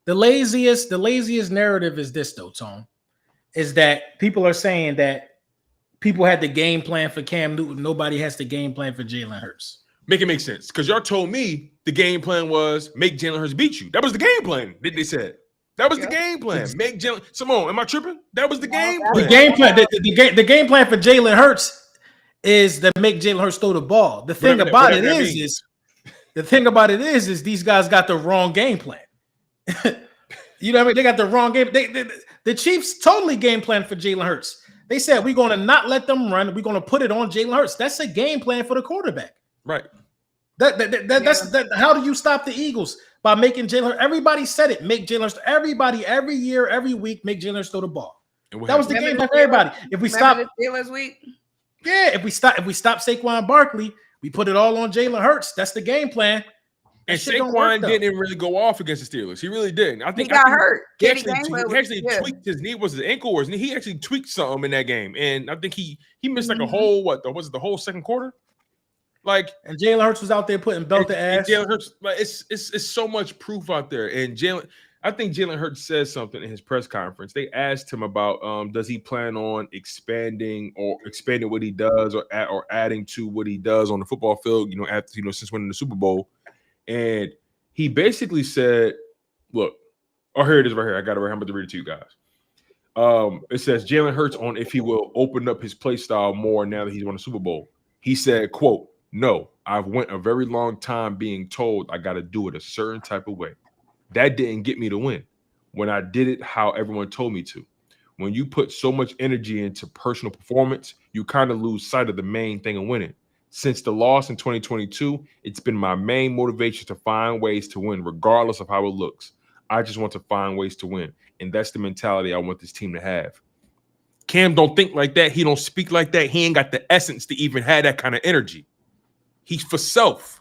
The laziest narrative is this, though, Tone, is that people are saying that people had the game plan for Cam Newton. Nobody has the game plan for Jalen Hurts. Make it make sense, because y'all told me the game plan was make Jalen Hurts beat you. That was the game plan. They said that was the game plan. Make Jalen. Symone, am I tripping? That was the game plan. The game plan for Jalen Hurts is to make Jalen Hurts throw the ball. The thing about it is these guys got the wrong game plan. You know what I mean? They got the wrong game. The Chiefs totally game plan for Jalen Hurts. They said, we're going to not let them run. We're going to put it on Jalen Hurts. That's a game plan for the quarterback. Right. That's how do you stop the Eagles? By making Jalen Hurts. Everybody said it. Make Jalen Hurts. Everybody, every year, every week, make Jalen Hurts throw the ball. That was the game plan for everybody. If we stop the Steelers week. Yeah, if we stop Saquon Barkley, we put it all on Jalen Hurts. That's the game plan. And Saquon didn't really go off against the Steelers. He really didn't. I think he got hurt. He actually tweaked his knee. Was his ankle or his knee? He actually tweaked something in that game, and I think he missed like a whole the whole second quarter? Like, and Jalen Hurts was out there putting belt to ass. Jalen Hurts, like, it's so much proof out there, and I think Jalen Hurts says something in his press conference. They asked him about does he plan on expanding what he does or adding to what he does on the football field, after since winning the Super Bowl. And he basically said, look, here it is right here. I got it right here. I'm about to read it to you guys. It says Jalen Hurts on if he will open up his play style more now that he's won a Super Bowl. He said, quote, "No, I've went a very long time being told I got to do it a certain type of way. That didn't get me to win when I did it how everyone told me to. When you put so much energy into personal performance, you kind of lose sight of the main thing of winning. Since the loss in 2022, it's been my main motivation to find ways to win, regardless of how it looks. I just want to find ways to win, and that's the mentality I want this team to have." Cam don't think like that. He don't speak like that. He ain't got the essence to even have that kind of energy. He's for self.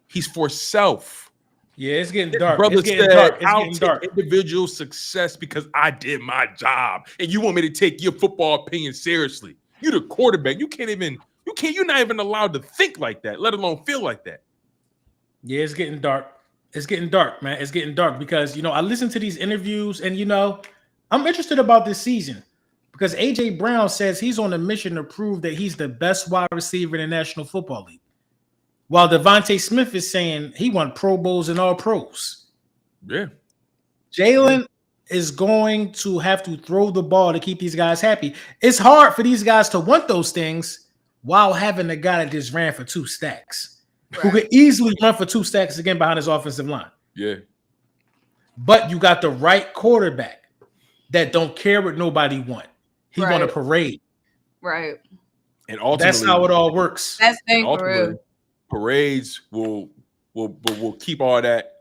He's for self. Yeah, it's getting dark. Brother it's getting said, dark. It's I'll getting take dark. individual success because I did my job, and you want me to take your football opinion seriously. You the quarterback. You're not even allowed to think like that, let alone feel like that. Yeah, it's getting dark. It's getting dark, man. It's getting dark because I listen to these interviews, and I'm interested about this season because AJ Brown says he's on a mission to prove that he's the best wide receiver in the National Football League. While Devontae Smith is saying he won Pro Bowls and All Pros. Yeah. Jalen is going to have to throw the ball to keep these guys happy. It's hard for these guys to want those things while having a guy that just ran for 2 stacks, who could easily run for 2 stacks again behind his offensive line. Yeah. But you got the right quarterback that don't care what nobody want. He want to parade. Right. And ultimately, that's how it all works. That's for real. Parades will keep all that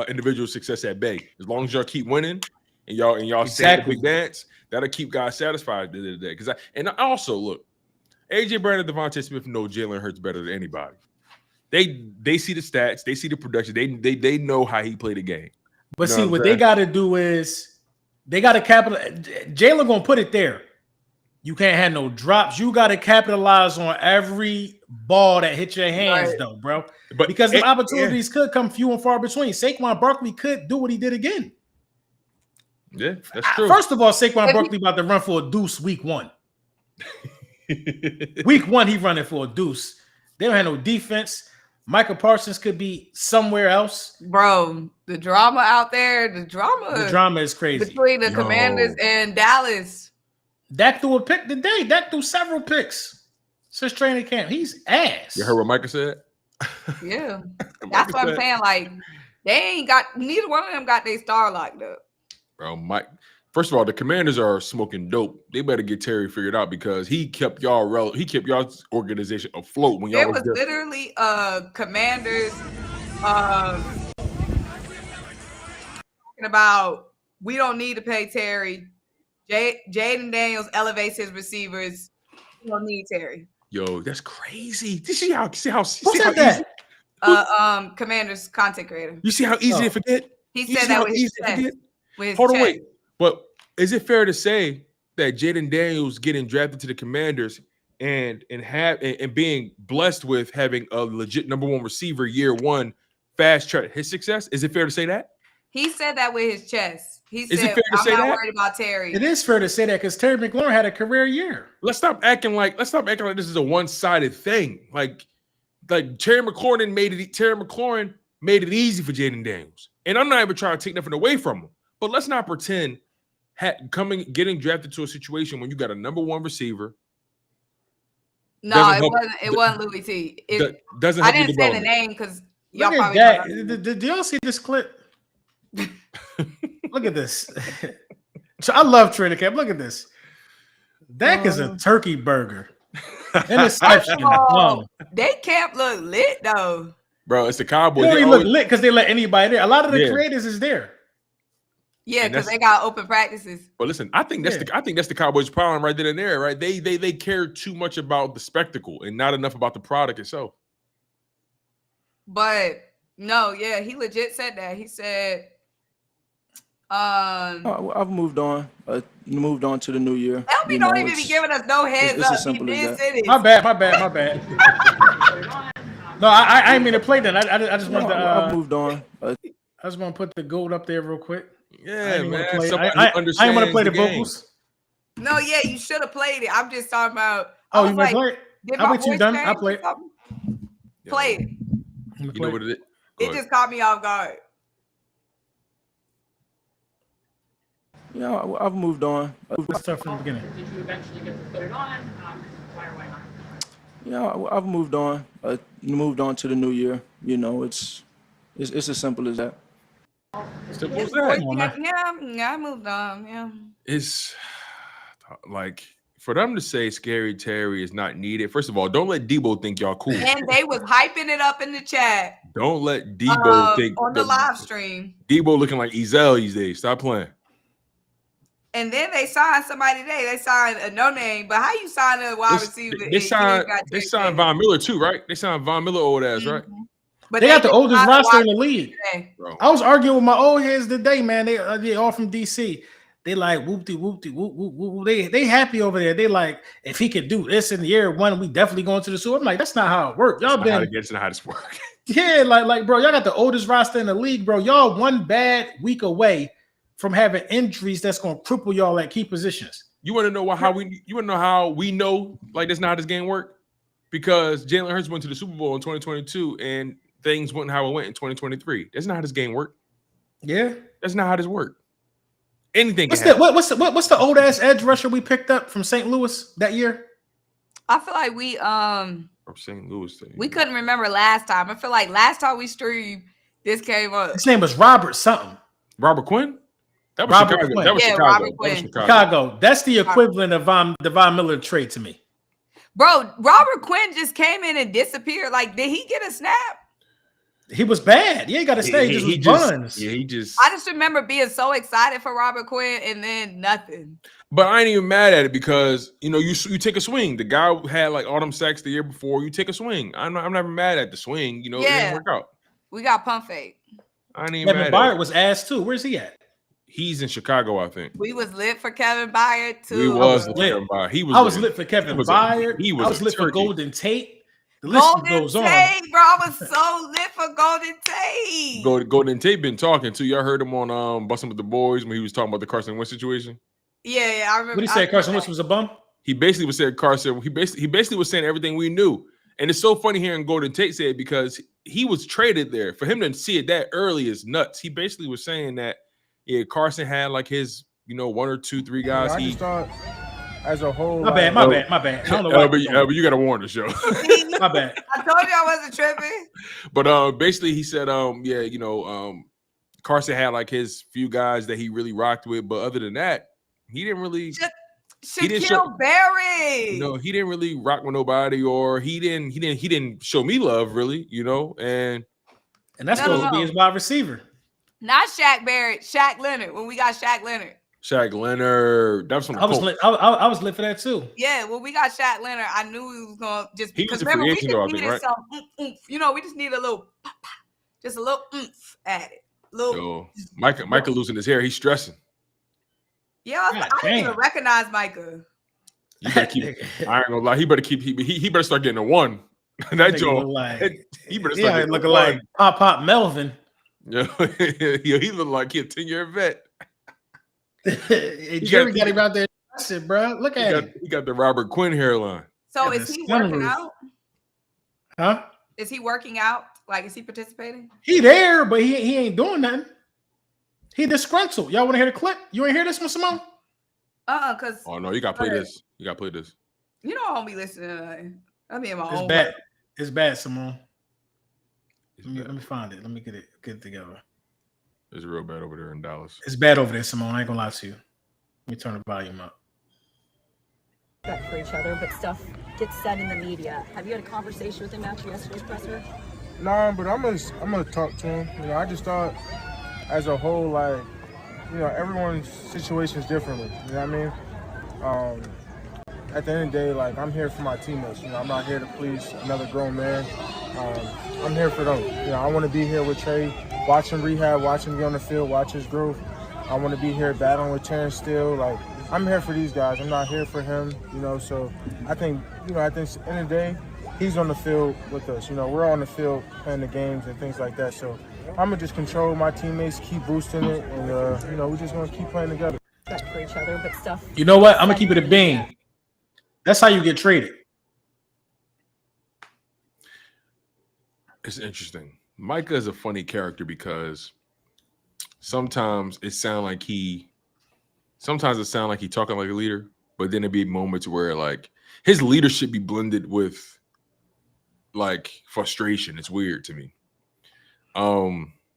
individual success at bay. As long as y'all keep winning and y'all say the big dance, that'll keep guys satisfied at the end of the day. And I also look, AJ Brown and Devontae Smith know Jalen Hurts better than anybody. They see the stats, they see the production, they know how he played the game. But see, what they got to do is they got to capitalize. Jalen gonna put it there. You can't have no drops. You got to capitalize on every ball that hit your hands, though, bro. But because the opportunities could come few and far between. Saquon Barkley could do what he did again. Yeah, that's true. First of all, Saquon Barkley about to run for a deuce week 1. Week 1, he running for a deuce. They don't have no defense. Micah Parsons could be somewhere else. Bro, the drama out there, the drama is crazy. Between the Commanders and Dallas. Dak threw a pick today. Dak threw several picks since training camp. He's ass. You heard what Micah said? Yeah. That's what I'm saying. Like, they ain't got, neither one of them got their star locked up. Bro, Mike. First of all, the Commanders are smoking dope. They better get Terry figured out because he kept y'all's organization afloat when y'all was literally Commanders about we don't need to pay Terry. Jaden Daniels elevates his receivers. We don't need Terry. Yo, that's crazy. You see how that? Commanders content creator. You see how easy to forget? He said that with his chest. Hold on, wait. But is it fair to say that Jaden Daniels getting drafted to the Commanders and being blessed with having a legit number 1 receiver year 1 fast track his success? Is it fair to say that? He said that with his chest. He said, is it fair to I'm say not that? worried about Terry. It is fair to say that because Terry McLaurin had a career year. Let's stop acting like this is a one-sided thing. Like Terry McLaurin made it easy for Jaden Daniels. And I'm not even trying to take nothing away from him. But let's not pretend getting drafted to a situation when you got a number 1 receiver. No, it wasn't Louis T. I didn't say the name because y'all probably did y'all see this clip? Look at this. I love training camp. Look at this. Dak is a turkey burger. Interception. They camp look lit though. Bro, it's the Cowboys. They look lit because they let anybody there. A lot of the creators is there. Yeah, because they got open practices. But listen, I think that's the Cowboys' problem right then and there, right? They care too much about the spectacle and not enough about the product itself. But no, yeah, he legit said that. He said, I've moved on. Moved on to the new year. LB don't even be giving us no heads up. He did say this. My bad. No, I didn't mean to play that. I just wanted to. I've moved on. I just want to put the gold up there real quick. Yeah, man. I didn't want to play the vocals. No, yeah, you should have played it. I'm just talking about. Oh, you want to play it? I'll wait till you're done. I'll play it. Play it. You know what it is? It just caught me off guard. Yeah, I've moved on. Let's start from the beginning. Did you eventually get to put it on? Why or why not? Yeah, I've moved on. Moved on to the new year. You know, it's as simple as that. Simple as that. Yeah, I moved on. Yeah. It's like for them to say Scary Terry is not needed. First of all, don't let Debo think y'all cool. And they was hyping it up in the chat. Don't let Debo think on the live stream. Debo looking like Ezel these days. Stop playing. And then they signed somebody today. They signed a no name, but how you sign a wide receiver? They signed Von Miller too, right? They signed Von Miller old ass, right? But they got the oldest roster in the league. I was arguing with my old heads today, man. They all from DC. They like whoopty whoopty whoop whoop whoop. They happy over there. They like if he could do this in the year 1, we definitely going to the Super. I'm like, that's not how it works. Y'all been not how this works. Yeah, like bro, y'all got the oldest roster in the league, bro. Y'all one bad week away from having injuries that's gonna cripple y'all at key positions. You want to know how we know like that's not how this game work? Because Jalen Hurts went to the Super Bowl in 2022 and things went how it went in 2023. That's not how this game work. Yeah, that's not how this work. Anything. What's the old ass edge rusher we picked up from St. Louis that year? I feel like we from St. Louis thing. We couldn't remember last time. I feel like last time we streamed, this came up. His name was Robert something. Robert Quinn. That was Robert Chicago. Quinn. That was Yeah, Chicago. Robert Quinn. Chicago. That's the equivalent of the Von Miller trade to me. Bro, Robert Quinn just came in and disappeared. Like, did he get a snap? He was bad. You ain't got to stay. He just buns. Yeah, he just. I just remember being so excited for Robert Quinn and then nothing. But I ain't even mad at it because you take a swing. The guy had like all them sacks the year before. You take a swing. I'm never mad at the swing. It didn't work out. We got pump fake. I ain't even mad. Kevin Byard was ass too. Where's he at? He's in Chicago, I think. We was lit for Kevin Byard too. We was lit for Kevin Byard. I was lit for Kevin Byard. I was lit for Golden Tate. The list goes on. Bro, I was so lit for Golden Tate. Golden Tate been talking too. Y'all heard him on Busting with the Boys when he was talking about the Carson Wentz situation. Yeah, I remember. What he said, Carson Wentz was a bum. He basically was saying Carson. He basically was saying everything we knew, and it's so funny hearing Golden Tate say it because he was traded there. For him to see it that early is nuts. He basically was saying that Carson had like his 1 or 2, 3 guys. I just thought as a whole. My bad. I don't know but you got to warn the show. My bad. I told you I wasn't tripping. But basically he said Carson had like his few guys that he really rocked with, but other than that, he didn't really. Shaquille Barry. No, he didn't really rock with nobody, or he didn't show me love really, and that's supposed to be his wide receiver. Not Shaq Barrett, Shaq Leonard. When we got Shaq Leonard. Shaq Leonard. That was from I was lit for that too. Yeah, when we got Shaq Leonard, I knew he was gonna just because remember we just needed some oomph. We just need a little just a little oomph at it. Micah losing his hair, he's stressing. Yeah, I didn't even recognize Micah. You better keep. I ain't gonna lie. He better keep. He better start getting a 1. That Joe. He better start getting looking like Pop Melvin. Yeah, he look like he a 10-year vet. Hey, Jerry got him out there. I said, bro, look at him. He got the Robert Quinn hairline. So is he working out? Huh? Is he working out? Like, is he participating? He there, but he ain't doing nothing. He disgruntled. Y'all want to hear the clip? You ain't hear this one, Symone? Because. Oh no, you gotta play this. You gotta play this. I don't be listening. I mean, my own. Bad. It's bad, Symone. Let me find it. Let me get it together. It's real bad over there in Dallas. It's bad over there, Symone. I ain't gonna lie to you. Let me turn the volume up. For each other, but stuff gets said in the media. Have you had a conversation with him after yesterday's presser? No, but I'm gonna talk to him. I just thought as a whole, like, everyone's situation is differently. You know what I mean? At the end of the day, like, I'm here for my teammates. I'm not here to please another grown man. I'm here for them. I want to be here with Trey, watch him rehab, watch him get on the field, watch his growth. I want to be here battling with Terrence Steele. Like, I'm here for these guys. I'm not here for him. So I think at the end of the day, he's on the field with us. We're on the field playing the games and things like that. So I'm gonna just control my teammates, keep boosting it, and we're just gonna keep playing together. For each other, but stuff. You know what? I'm gonna keep it a bean. That's how you get traded. It's interesting. Micah is a funny character because sometimes it sounds like he talking like a leader, but then it'd be moments where like his leadership be blended with like frustration. It's weird to me.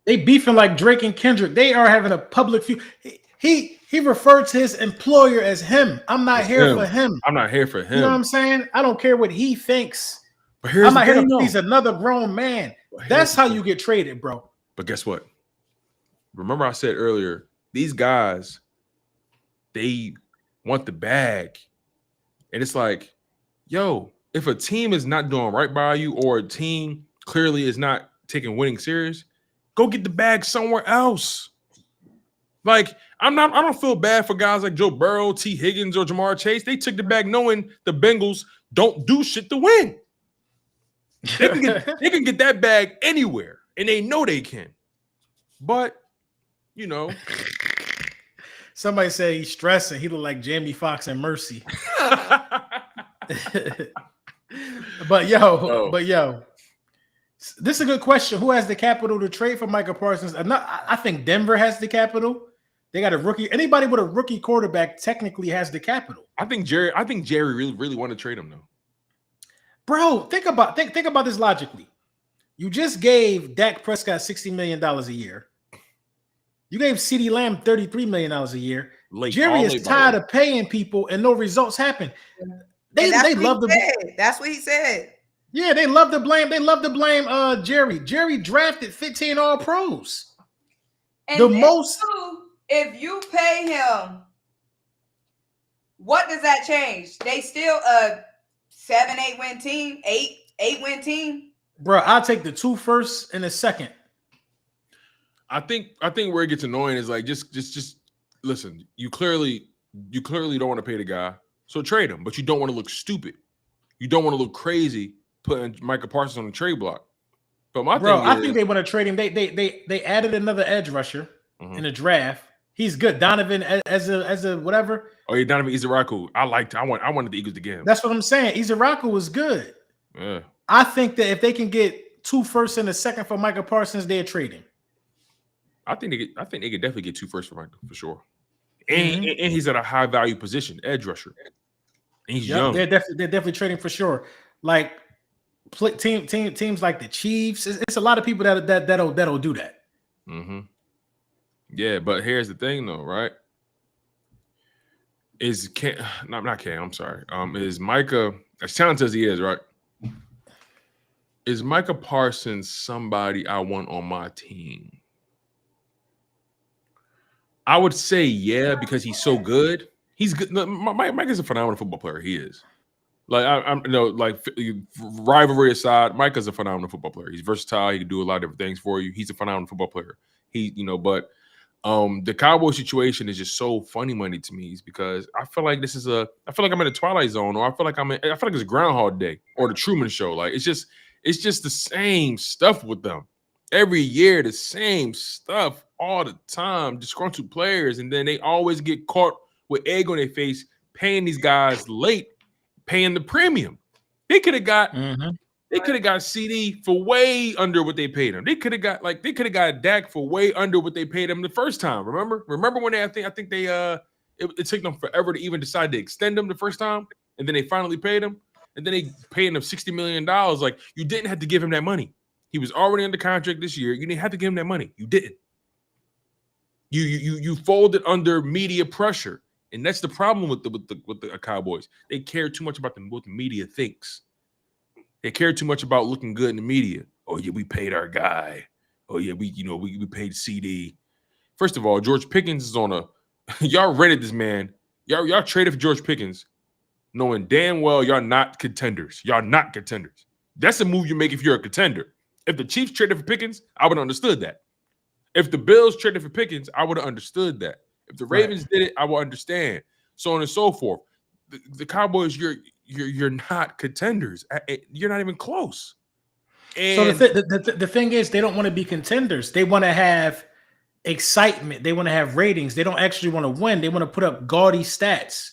They beefing like Drake and Kendrick. They are having a public feud. He referred to his employer as him. I'm not here for him. I'm not here for him. You know what I'm saying? I don't care what he thinks. But I'm not here to please another grown man. That's how you get traded, bro. But guess what? Remember I said earlier, these guys, they want the bag. And it's like, yo, if a team is not doing right by you or a team clearly is not taking winning serious, go get the bag somewhere else. Like, I don't feel bad for guys like Joe Burrow, T. Higgins, or Jamar Chase. They took the bag knowing the Bengals don't do shit to win. They can get that bag anywhere, and they know they can. But, somebody say he's stressing. He look like Jamie Foxx and Mercy. But yo, this is a good question. Who has the capital to trade for Micah Parsons? I think Denver has the capital. They got a rookie. Anybody with a rookie quarterback technically has the capital. I think Jerry really want to trade him though. Bro, think about this logically. You just gave Dak Prescott $60 million a year. You gave CeeDee Lamb $33 million a year. Jerry is tired of paying people and no results happen. They love the. That's what he said. Yeah, they love to blame. They love to blame Jerry. Jerry drafted 15 All Pros. And The most. If you pay him, what does that change? They still a 7-8 win team, 8 win team. Bro, I'll take the 2 firsts and a second. I think where it gets annoying is like just listen. You clearly don't want to pay the guy, so trade him. But you don't want to look stupid. You don't want to look crazy putting Micah Parsons on the trade block. But I think they want to trade him. They added another edge rusher in the draft. He's good. Donovan as a whatever. Oh yeah, Donovan Izaraku. I wanted the Eagles to get him. That's what I'm saying. Izaraku was good. Yeah. I think that if they can get 2 firsts and a second for Micah Parsons, they're trading. I think they could definitely get 2 firsts for Micah for sure. And he's at a high value position, edge rusher. And he's young. They're definitely trading for sure. Like teams like the Chiefs. It's a lot of people that'll do that. Mm-hmm. Yeah, but here's the thing though, right? Is Micah, as talented as he is, right? Is Micah Parsons somebody I want on my team? I would say yeah, because he's so good. He's good. Mike is a phenomenal football player. He is. Like I'm rivalry aside, Mike is a phenomenal football player. He's versatile. He can do a lot of different things for you. He's a phenomenal football player. But the Cowboy situation is just so funny money to me, is because I feel like I'm in a Twilight Zone, or I feel like it's Groundhog Day or the Truman Show. Like it's just the same stuff with them. Every year, the same stuff all the time. Disgruntled players, and then they always get caught with egg on their face, paying these guys late, paying the premium. They could have got CD for way under what they paid him. They could have got Dak for way under what they paid him the first time. Remember when I think it took them forever to even decide to extend him the first time, and then they finally paid him, and then they paid him $60 million. Like, you didn't have to give him that money. He was already under contract this year. You didn't have to give him that money. You didn't. You folded under media pressure, and that's the problem with the Cowboys. They care too much about what the media thinks. They care too much about looking good in the media. Oh yeah, we paid our guy. Oh yeah, we paid CD. First of all, George Pickens is on a. Y'all rented this man. Y'all traded for George Pickens, knowing damn well y'all not contenders. Y'all not contenders. That's a move you make if you're a contender. If the Chiefs traded for Pickens, I would have understood that. If the Bills traded for Pickens, I would have understood that. If the Ravens did it, I will understand. So on and so forth. The Cowboys, you're not contenders. You're not even close. And so the thing is, they don't want to be contenders. They want to have excitement. They want to have ratings. They don't actually want to win. They want to put up gaudy stats.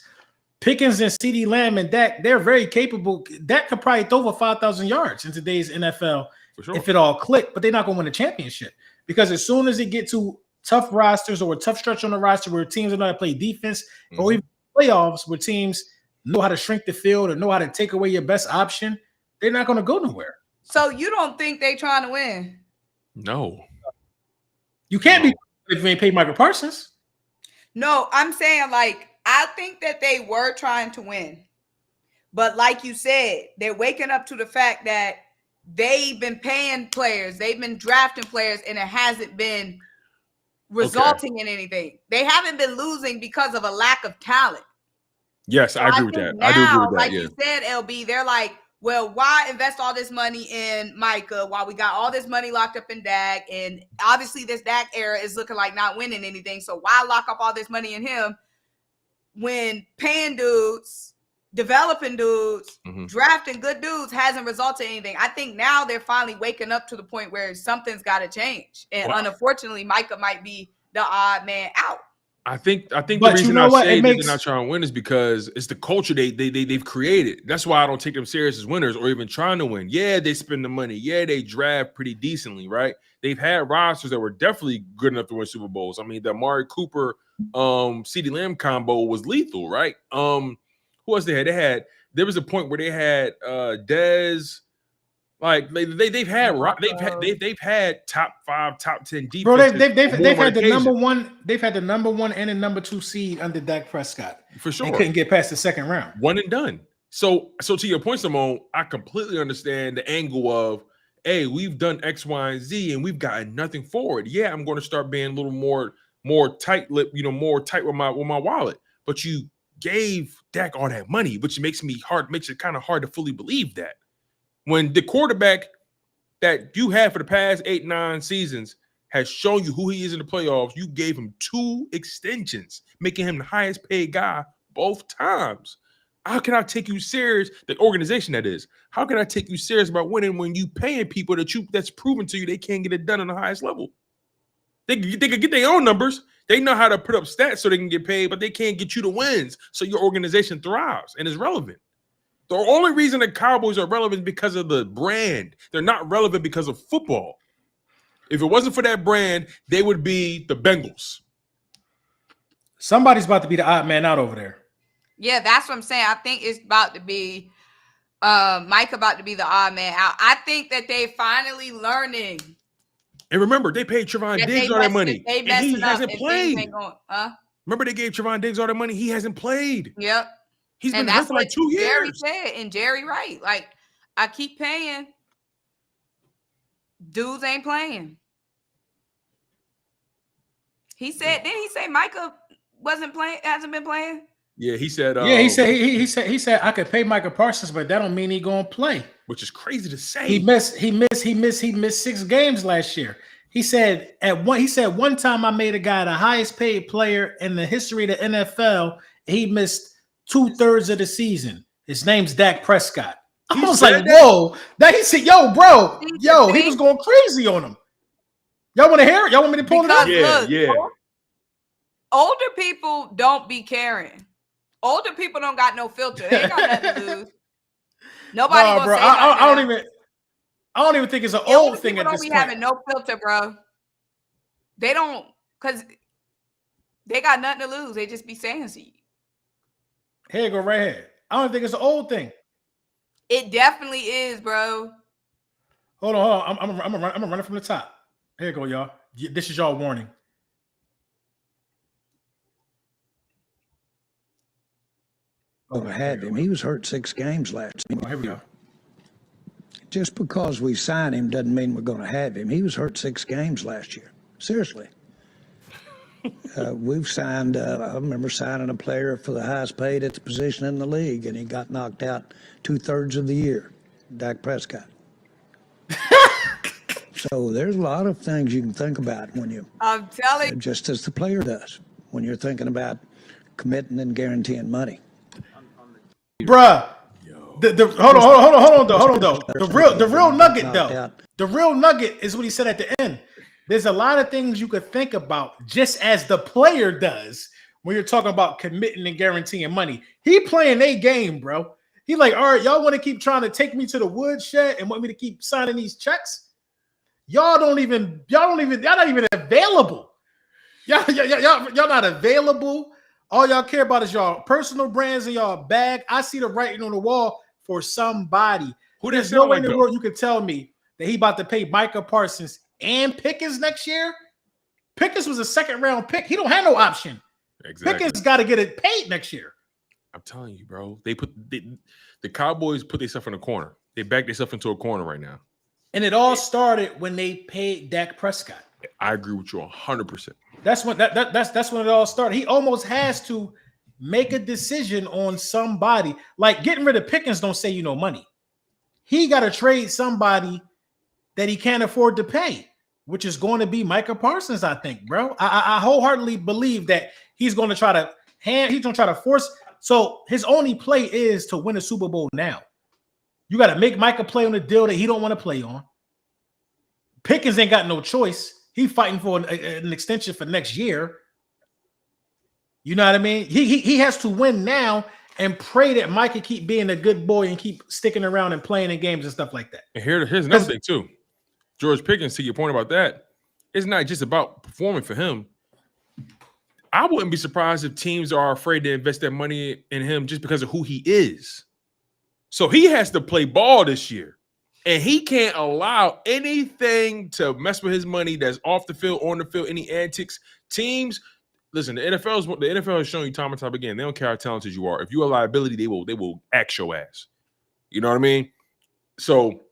Pickens and CeeDee Lamb and Dak, they're very capable. Dak could probably throw over 5,000 yards in today's NFL if it all clicked, but they're not going to win a championship. Because as soon as they get to tough rosters or a tough stretch on the roster where teams know how to play defense, or even playoffs where teams know how to shrink the field or know how to take away your best option, they're not going to go nowhere. So you don't think they're trying to win? No. You can't be if you ain't paid Micah Parsons. No, I'm saying, like, I think that they were trying to win. But like you said, they're waking up to the fact that they've been paying players, they've been drafting players, and it hasn't been resulting in anything. They haven't been losing because of a lack of talent. Yes, I agree with that. I do agree with that. Like you said, LB, they're like, well, why invest all this money in Micah while we got all this money locked up in Dak? And obviously this Dak era is looking like not winning anything. So why lock up all this money in him when paying dudes, developing dudes, drafting good dudes hasn't resulted in anything? I think now they're finally waking up to the point where something's got to change. And unfortunately, Micah might be the odd man out. I think the reason I say that they're not trying to win is because it's the culture they've created. That's why I don't take them serious as winners or even trying to win. Yeah, they spend the money. Yeah, they draft pretty decently, right? They've had rosters that were definitely good enough to win Super Bowls. I mean, the Amari Cooper, CeeDee Lamb combo was lethal, right? Who else they had? There was a point where they had Dez. Like they've had top 5, top 10 defense. Bro, they've had the number one. They've had the number 1 and the number 2 seed under Dak Prescott for sure. And couldn't get past the second round. One and done. So to your point, Symone, I completely understand the angle of, hey, we've done X, Y, and Z, and we've gotten nothing for it. Yeah, I'm going to start being a little more tight-lipped, more tight with my wallet. But you gave Dak all that money, which makes it kind of hard to fully believe that. When the quarterback that you had for the past 8-9 seasons has shown you who he is in the playoffs, you gave him 2 extensions, making him the highest paid guy both times. How can I take you serious? The organization that is. How can I take you serious about winning when you paying people that's proven to you they can't get it done on the highest level? They can get their own numbers. They know how to put up stats so they can get paid, but they can't get you the wins so your organization thrives and is relevant. The only reason the Cowboys are relevant is because of the brand. They're not relevant because of football. If it wasn't for that brand, they would be the Bengals. Somebody's about to be the odd man out over there. Yeah, that's what I'm saying. I think it's about to be Mike about to be the odd man out. I think that they finally learning. And remember, they paid Trevon Diggs all that money. And he hasn't played. Remember, they gave Trevon Diggs all that money. He hasn't played. Yep. He's been hurt for like 2 years. Jerry said, and Jerry right. Like, I keep paying. Dudes ain't playing. He said, didn't he say Micah wasn't playing, hasn't been playing? Yeah, he said. He said I could pay Micah Parsons, but that don't mean he gonna play. Which is crazy to say. He missed 6 games last year. He said one time I made a guy the highest paid player in the history of the NFL. He missed 2/3 of the season. His name's Dak Prescott. I was like, whoa. That he said, bro, he was going crazy on him. Y'all want to hear it? Y'all want me to pull it up? Yeah. Older people don't be caring. Older people don't got no filter. They ain't got nothing to lose. Nobody gonna bro, say I don't even think it's an old thing at this point. Don't be having no filter, bro. They don't, because they got nothing to lose. They just be saying to you. Here you go, right here. I don't think it's an old thing. It definitely is, bro. Hold on. I'm gonna run it from the top. Here you go, y'all. This is y'all warning. Going to have him. He was hurt 6 games last year. Oh, here we go. Just because we sign him doesn't mean we're going to have him. He was hurt 6 games last year. Seriously. We've signed, I remember signing a player for the highest paid at the position in the league, and he got knocked out 2/3 of the year, Dak Prescott. So there's a lot of things you can think about when you, I'm telling you, just as the player does, when you're thinking about committing and guaranteeing money. Bruh, hold on though. The real nugget though. The real nugget is what he said at the end. There's a lot of things you could think about just as the player does when you're talking about committing and guaranteeing money. He playing a game, bro. He like, all right, y'all want to keep trying to take me to the woodshed and want me to keep signing these checks? Y'all not even available. Y'all not available. All y'all care about is y'all personal brands and y'all bag. I see the writing on the wall for somebody. There's no way in the world you could tell me that he about to pay Micah Parsons and Pickens next year. Pickens was a 2nd-round pick. He don't have no option. Exactly. Pickens got to get it paid next year. I'm telling you, bro. The Cowboys put themselves in a corner. They backed themselves into a corner right now. And it all started when they paid Dak Prescott. I agree with you 100%. That's when it all started. He almost has to make a decision on somebody. Like getting rid of Pickens don't save you no money. He got to trade somebody that he can't afford to pay, which is going to be Micah Parsons, I think, bro. I wholeheartedly believe that he's going to try to force. So his only play is to win a Super Bowl now. You got to make Micah play on a deal that he don't want to play on. Pickens ain't got no choice. He fighting for an extension for next year. You know what I mean? He has to win now and pray that Micah keep being a good boy and keep sticking around and playing in games and stuff like that. And here's another thing too. George Pickens, to your point about that, it's not just about performing for him. I wouldn't be surprised if teams are afraid to invest their money in him just because of who he is. So he has to play ball this year. And he can't allow anything to mess with his money that's off the field, on the field, any antics. Teams, listen, the NFL has shown you time and time again. They don't care how talented you are. If you're a liability, they will axe your ass. You know what I mean? So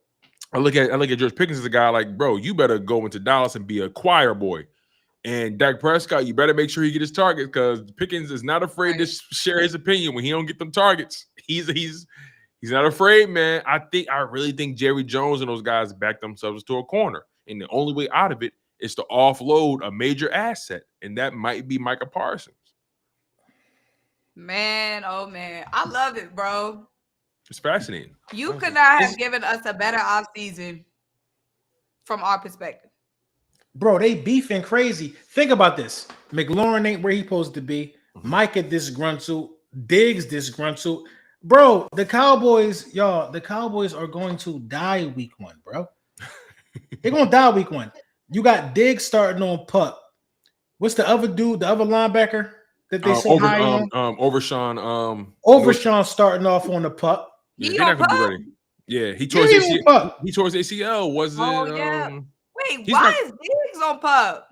I look at George Pickens as a guy like, bro, you better go into Dallas and be a choir boy. And Dak Prescott, you better make sure he get his targets because Pickens is not afraid to share his opinion when he don't get them targets. He's not afraid, man. I really think Jerry Jones and those guys back themselves to a corner. And the only way out of it is to offload a major asset, and that might be Micah Parsons. Man, oh man, I love it, bro. It's fascinating. You could not have given us a better offseason from our perspective. Bro, they beefing crazy. Think about this. McLaurin ain't where he supposed to be. Micah disgruntled. Diggs disgruntled. Bro, the Cowboys are going to die week 1, bro. They're going to die week 1. You got Diggs starting on pup. What's the other dude, the other linebacker that they so high on? Overshawn starting off on the pup. Yeah, they're not going to be ready. Yeah, he tore his ACL. Wait, why is Diggs on pup?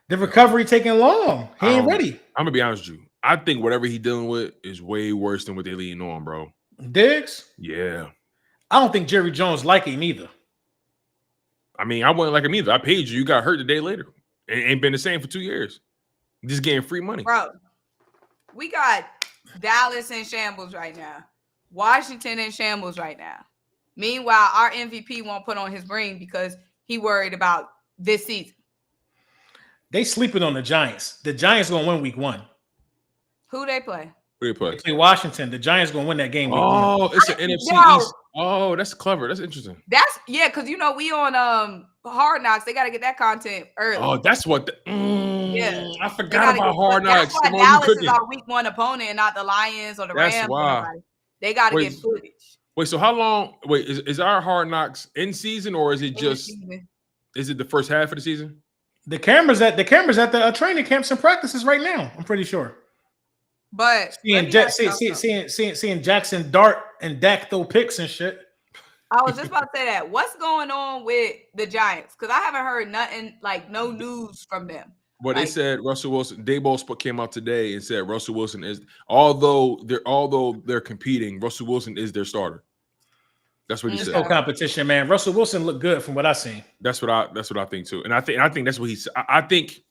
The recovery taking long. He ain't ready. I'm going to be honest with you. I think whatever he's dealing with is way worse than what they're leaning on, bro. Diggs? Yeah. I don't think Jerry Jones like him either. I mean, I wouldn't like him either. I paid you. You got hurt the day later. It ain't been the same for 2 years. Just getting free money. Bro, we got Dallas in shambles right now. Washington in shambles right now. Meanwhile, our MVP won't put on his ring because he worried about this season. They sleeping on the Giants. The Giants going to win week 1. Who they play? Who they play? They play Washington. The Giants going to win that game week 1. Oh, it's an NFC East. Oh, that's clever. That's interesting. Because we on Hard Knocks. They got to get that content early. Oh, that's what. Yeah, I forgot about Hard Knocks. That's why Dallas is our week 1 opponent and not the Lions or the Rams. That's why. They got to get footage. Wait, so how long? Wait, is our Hard Knocks in season or is it just? Is it the first half of the season? The cameras at the training camps and practices right now. I'm pretty sure. But seeing Jackson Dart and Dak throw picks and shit. I was just about to say that. What's going on with the Giants? Because I haven't heard nothing, like no news from them. Well, they said Russell Wilson. Daboll came out today and said Russell Wilson is, although they're competing, Russell Wilson is their starter. That's what he said. No competition, man. Russell Wilson looked good from what I seen. That's what I think too. And I think that's what he said. I think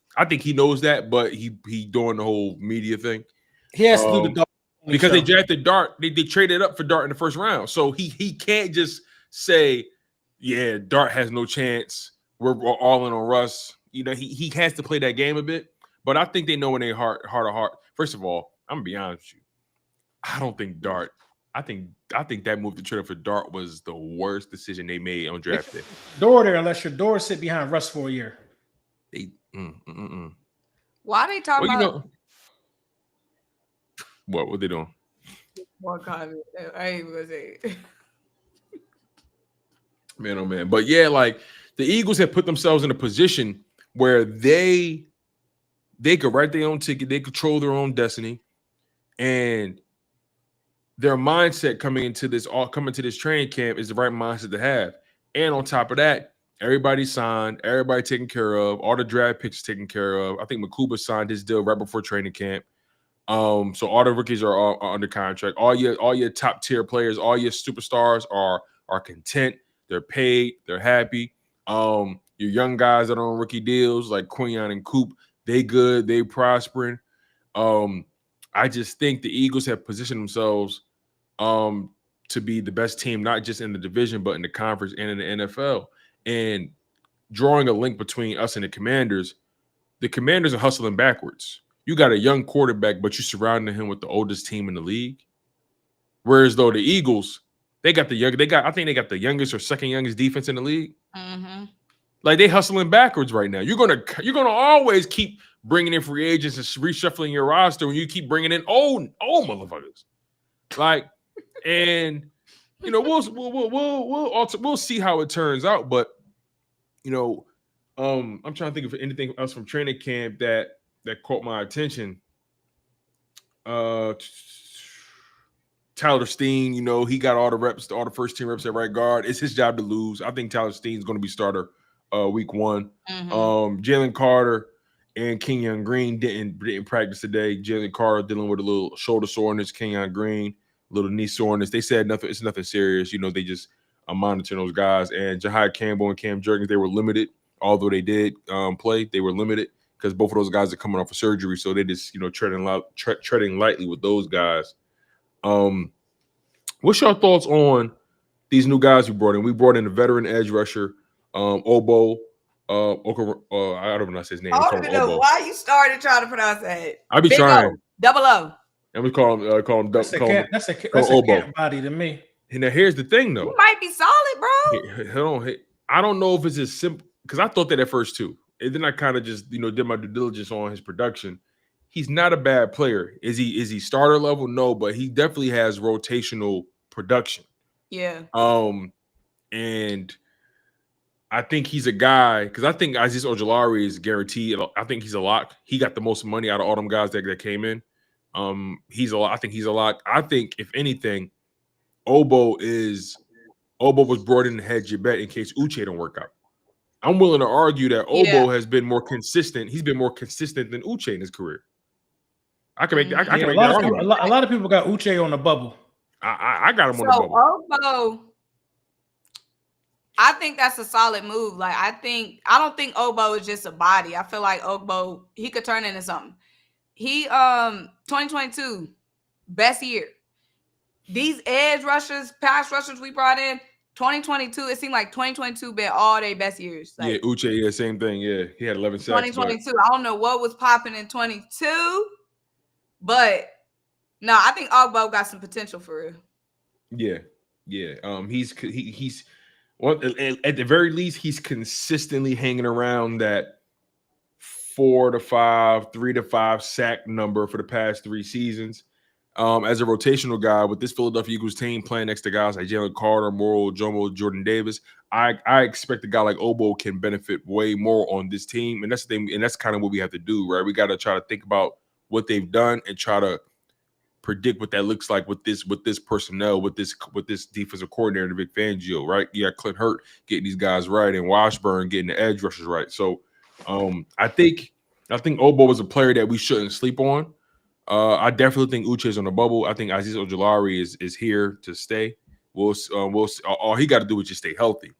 he knows that, but he doing the whole media thing. He has to do the dog because they drafted Dart. They traded up for Dart in the first round, so he can't just say, "Yeah, Dart has no chance. We're all in on Russ." You know, he has to play that game a bit. But I think they know in their heart of heart. First of all, I'm gonna be honest with you. I don't think Dart. I think that move to trade for Dart was the worst decision they made on draft day. Door there, unless your door sit behind Russ for a year. Why are they talking about? What they doing? One comment. I ain't gonna say it. Man, oh man. But yeah, like the Eagles have put themselves in a position where they could write their own ticket, they control their own destiny, and their mindset coming into this training camp is the right mindset to have. And on top of that, everybody signed, everybody taken care of, all the draft picks taken care of. I think Makuba signed his deal right before training camp. So all the rookies are under contract. All your top tier players, all your superstars are content. They're paid. They're happy. Your young guys that are on rookie deals like Quinyon and Coop, they good. They prospering. I just think the Eagles have positioned themselves to be the best team, not just in the division, but in the conference and in the NFL. And drawing a link between us and the Commanders are hustling backwards. You got a young quarterback, but you're surrounding him with the oldest team in the league. Whereas though the Eagles, I think they got the youngest or second youngest defense in the league. Mm-hmm. Like they hustling backwards right now. You're gonna always keep bringing in free agents and reshuffling your roster when you keep bringing in old motherfuckers. Like, and you know we'll see how it turns out. But you know, I'm trying to think of anything else from training camp that caught my attention. Tyler Steen, you know, he got all the reps, all the first team reps at right guard. It's his job to lose. I think Tyler Steen's going to be starter week 1. Mm-hmm. Jalen Carter and Quinyon Green didn't practice today. Jalen Carter dealing with a little shoulder soreness. Quinyon Green, a little knee soreness. They said nothing. It's nothing serious. They just monitoring those guys. And Jahai Campbell and Cam Jurgens, they were limited. Although they did play, they were limited because both of those guys are coming off of surgery. So they just treading lightly with those guys. What's your thoughts on these new guys we brought in? We brought in a veteran edge rusher, Obo. I don't know his name. I don't even know why you started trying to pronounce that. I be Big trying. O, double O. And we call him. That's a cat body to me. And now here's the thing, though. You might be solid, bro. I don't know if it's as simple because I thought that at first too, and then I kind of just did my due diligence on his production. He's not a bad player. Is he starter level? No, but he definitely has rotational production. Yeah. And I think he's a guy because I think Azeez Ojulari is guaranteed. I think he's a lock. He got the most money out of all them guys that came in. He's a lock. I think he's a lock. I think if anything, Obo was brought in to hedge your bet in case Uche don't work out. I'm willing to argue that Obo has been more consistent. He's been more consistent than Uche in his career. I can make that argument. A lot of people got Uche on the bubble. I got him on the bubble. Obo, I think that's a solid move. Like I don't think Obo is just a body. I feel like Obo, he could turn into something. He 2022 best year. These edge rushers, pass rushers we brought in 2022. It seemed like 2022 been all their best years. Like, Uche, same thing. Yeah, he had 11 sacks. 2022. I don't know what was popping in 22, but no, I think Ogbo got some potential for real. Yeah. He's well, at the very least, he's consistently hanging around that 3 to 5 sack number for the past 3 seasons. As a rotational guy with this Philadelphia Eagles team playing next to guys like Jalen Carter, Morrow, Jomo, Jordan Davis, I expect a guy like Obo can benefit way more on this team, and that's the thing, and that's kind of what we have to do, right? We got to try to think about what they've done and try to predict what that looks like with this personnel, with this defensive coordinator, the Vic Fangio, right? You got Clint Hurt getting these guys right, and Washburn getting the edge rushers right. So, I think Obo is a player that we shouldn't sleep on. I definitely think Uche is on the bubble. I think Azeez Ojulari is here to stay. We'll all he got to do is just stay healthy.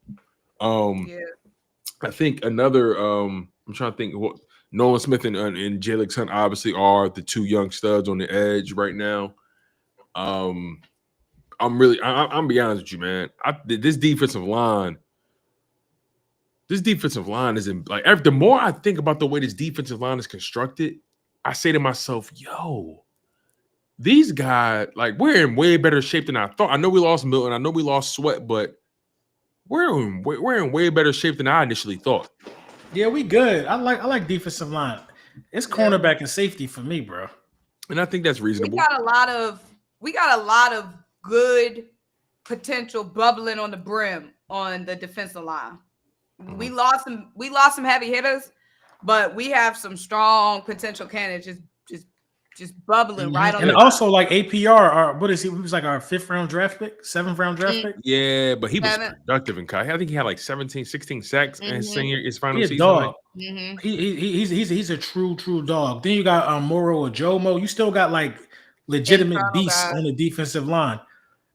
I think another. I'm trying to think what Nolan Smith and Jalen Hunt obviously are the 2 young studs on the edge right now. I'm be honest with you, man. This defensive line isn't like the more I think about the way this defensive line is constructed, I say to myself, yo, these guys, like, we're in way better shape than I thought. I know we lost Milton. I know we lost Sweat, but we're in way better shape than I initially thought. Yeah, we good. I like defensive line. It's cornerback and safety for me, bro. And I think that's reasonable. We got a lot of good potential bubbling on the brim on the defensive line. Mm-hmm. We lost some heavy hitters, but we have some strong potential candidates just bubbling right on. And also like APR, what is he? He was like our 5th round draft pick, 7th round draft pick. Yeah, but he was productive in college. I think he had like 17, 16 sacks in his final season. Dog. Like, he's a true dog. Then you got Morrow or Jomo. You still got like legitimate beasts on the defensive line.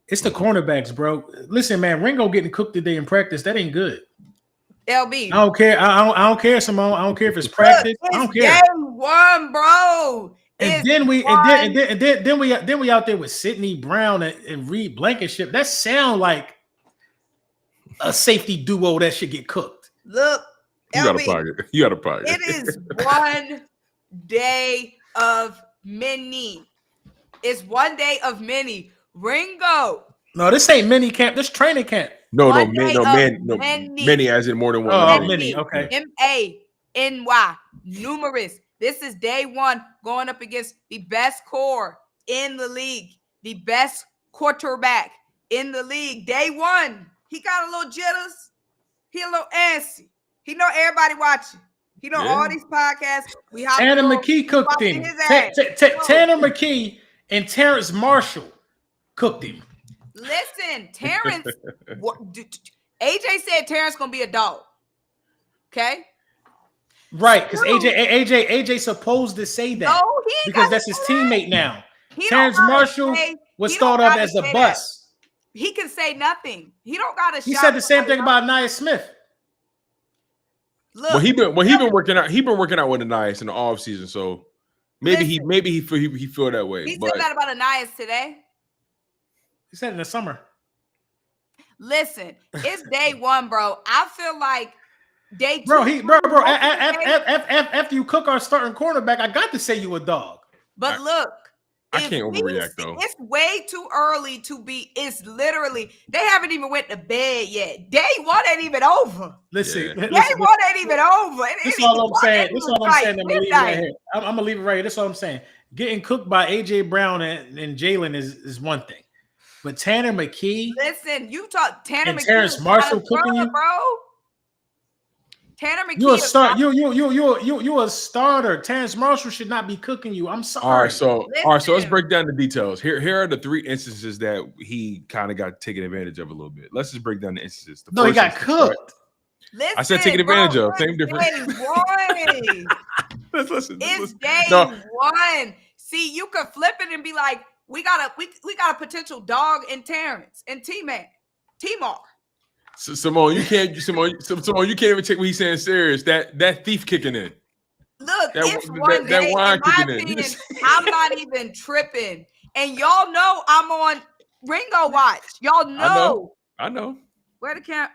It's the cornerbacks, bro. Listen, man, Ringo getting cooked today in practice. That ain't good. LB. I don't care. I don't care, Symone. I don't care if it's practice. I don't care. Game 1, bro. And then we out there with Sidney Brown and Reed Blankenship. That sound like a safety duo that should get cooked. Look, you got a pocket. It is one day of many. It's one day of many. Ringo. No, this ain't mini camp. This training camp. Many as in more than one. Oh, many. Okay. MANY. Numerous. This is day 1 going up against the best core in the league, the best quarterback in the league. Day 1, he got a little jitters. He a little antsy. He know everybody watching. He know all these podcasts. Tanner McKee cooked him. Tanner McKee and Terrence Marshall cooked him. Listen, Terrence. AJ said Terrence gonna be a dog. Okay. Right, because AJ supposed to say that. No, because that's his teammate now. He Terrence Marshall was thought of as a bust. He can say nothing. He don't got a. He said the same thing about Nia Smith. Look, he been working out. He been working out with Anais in the offseason, so maybe he feel that way. He said that about Anais today. He said in the summer. Listen, it's day one, bro. I feel like day two. Bro. After you cook our starting cornerback, I got to say you a dog. But look, I can't overreact though. It's way too early to be. It's literally they haven't even went to bed yet. Day one ain't even over. Listen, day one ain't even over. This is all I'm saying. This is all I'm saying. I'm gonna leave it right here. This is all I'm saying. Getting cooked by AJ Brown and Jalen is one thing. But Tanner McKee, listen, you talk Tanner and McKee, Terrence Marshall cooking you, bro. Tanner McKee, you a start. You a starter. Terrence Marshall should not be cooking you. I'm sorry. All right, so let's break down the details. Here are the 3 instances that he kind of got taken advantage of a little bit. Let's just break down the instances. No, he got cooked. Right? Listen, I said taken advantage of. Same difference. Listen. It's day one. See, you could flip it and be like, we got a potential dog in Terrence and T-Man, T-Mar. So, Symone, you can't even take what he's saying serious. That thief kicking in. Look, it's one day. In my opinion, I'm not even tripping. And y'all know I'm on Ringo watch. Y'all know. I know. Where the camera?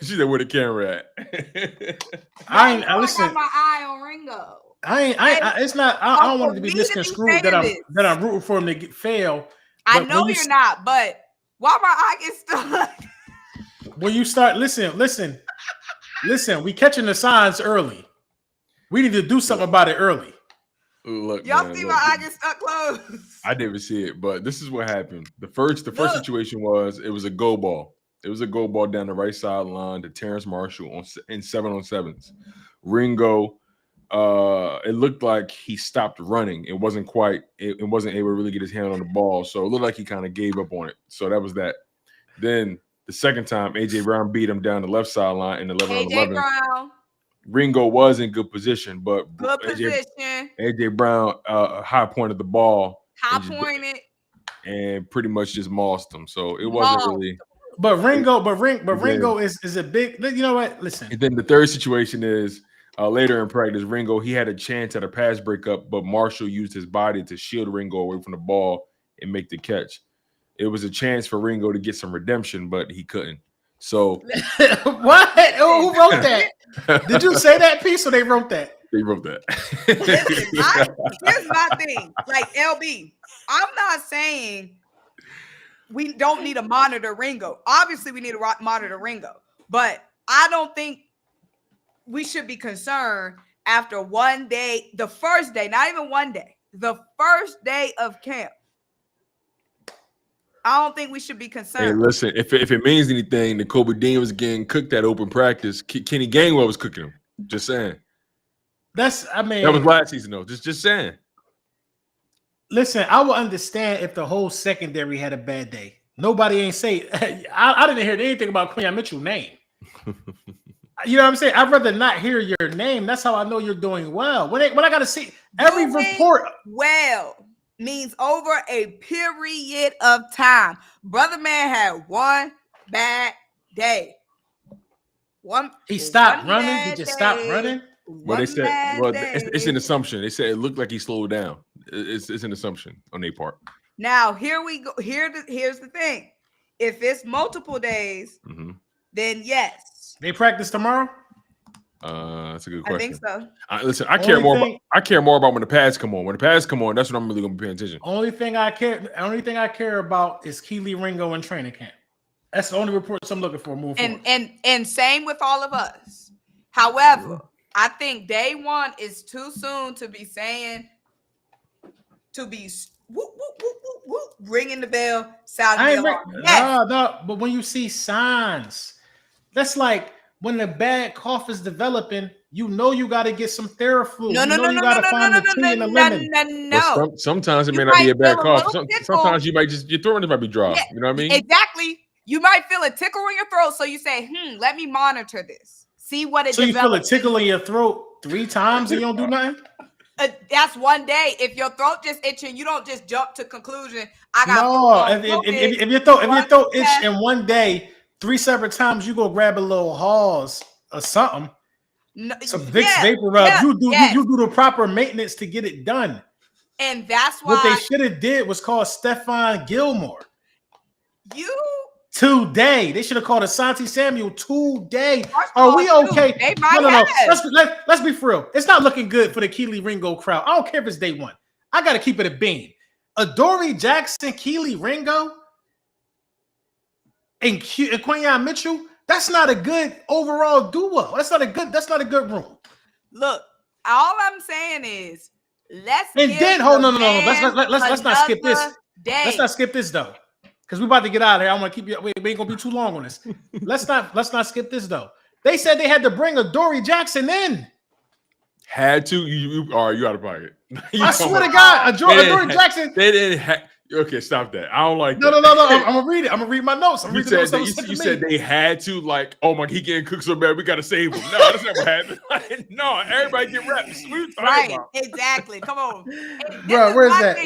She said, where the camera at? I got my eye on Ringo. It's not. I don't want it to be misconstrued that I'm rooting for him to fail. I know you're not, but why my eye gets stuck? When you start, listen. We catching the signs early. We need to do something about it early. Look, y'all see my eye get stuck close. I didn't see it, but this is what happened. The first situation was it was a go ball. It was a go ball down the right sideline to Terrence Marshall in 7-on-7s. Ringo. It looked like he stopped running. It wasn't able to really get his hand on the ball. So it looked like he kind of gave up on it. So that was that. Then the second time, AJ Brown beat him down the left sideline in 11-on-11. Ringo was in good position, but AJ Brown high pointed the ball. And pretty much just mossed him. So it wasn't really. But Ringo is a big. You know what? Listen. And then the third situation is. Later in practice, Ringo, he had a chance at a pass breakup, but Marshall used his body to shield Ringo away from the ball and make the catch. It was a chance for Ringo to get some redemption, but he couldn't. So what? Who wrote that? Did you say that piece or they wrote that? They wrote that. Listen, here's my thing. Like, LB, I'm not saying we don't need to monitor Ringo. Obviously, we need to monitor Ringo, but I don't think we should be concerned after one day, the first day, not even one day, the first day of camp. I don't think we should be concerned. Hey, listen, if it means anything, the Kobe Dean was getting cooked at open practice. Kenny Gainwell was cooking him. Just saying. That was last season, though. Just saying. Listen, I will understand if the whole secondary had a bad day. Nobody ain't say. I didn't hear anything about Quinyon Mitchell's name. You know what I'm saying? I'd rather not hear your name. That's how I know you're doing well. When I got to see every report. Well means over a period of time. Brother man had one bad day. He stopped running. He just stopped running. Well, they said, it's an assumption. They said it looked like he slowed down. It's an assumption on their part. Now, here we go. Here's the thing. If it's multiple days, then yes. They practice tomorrow? That's a good question. I think so. Listen, I care more about when the pads come on. When the pads come on, that's when I'm really gonna be paying attention. Only thing I care about is Keely Ringo in training camp. That's the only reports I'm looking for moving forward. And same with all of us. However, I think day one is too soon to be saying to be whoop, whoop, whoop, whoop, whoop, ringing the bell, sounding the alarm. Yes. No, but when you see signs, that's like when the bad cough is developing, you know you got to get some Theraflu. You got to find the tea in the lemon. No. Sometimes it may not be a bad cough. Sometimes you might just your throat might be dry. Yeah, you know what I mean? Exactly. You might feel a tickle in your throat, so you say, "Let me monitor this." See what it So you feel a develops. tickle in your throat 3 times and you don't do nothing? That's one day. If your throat just itching, you don't just jump to conclusion. No, if your throat itch in one day, 3 separate times, you go grab a little Halls or something. No, some Vicks Vapor Rub. You do the proper maintenance to get it done. And that's why what they should have did was call Stephon Gilmore. Today. They should have called Asante Samuel today. Are we okay? They might have. Let's be for real. It's not looking good for the Keely Ringo crowd. I don't care if it's day one. I got to keep it a bean. Adoree Jackson, Keely Ringo, and Quinyon Mitchell. That's not a good overall duo. That's not a good room. Look, all I'm saying is let's not skip this. Let's not skip this though. Because we're about to get out of here. I want to keep you. We ain't gonna be too long on this. Let's not skip this though. They said they had to bring Adoree Jackson in. Had to? You out of pocket. I swear to God, Adoree Jackson. They didn't. Okay, stop that. I don't like that. No. I'm gonna read it. I'm gonna read my notes. You said they had to, like, oh my, he getting cooked so bad, we gotta save him. No, that's never happened. No, everybody get reps. Right, exactly. Come on, bro. Where's that?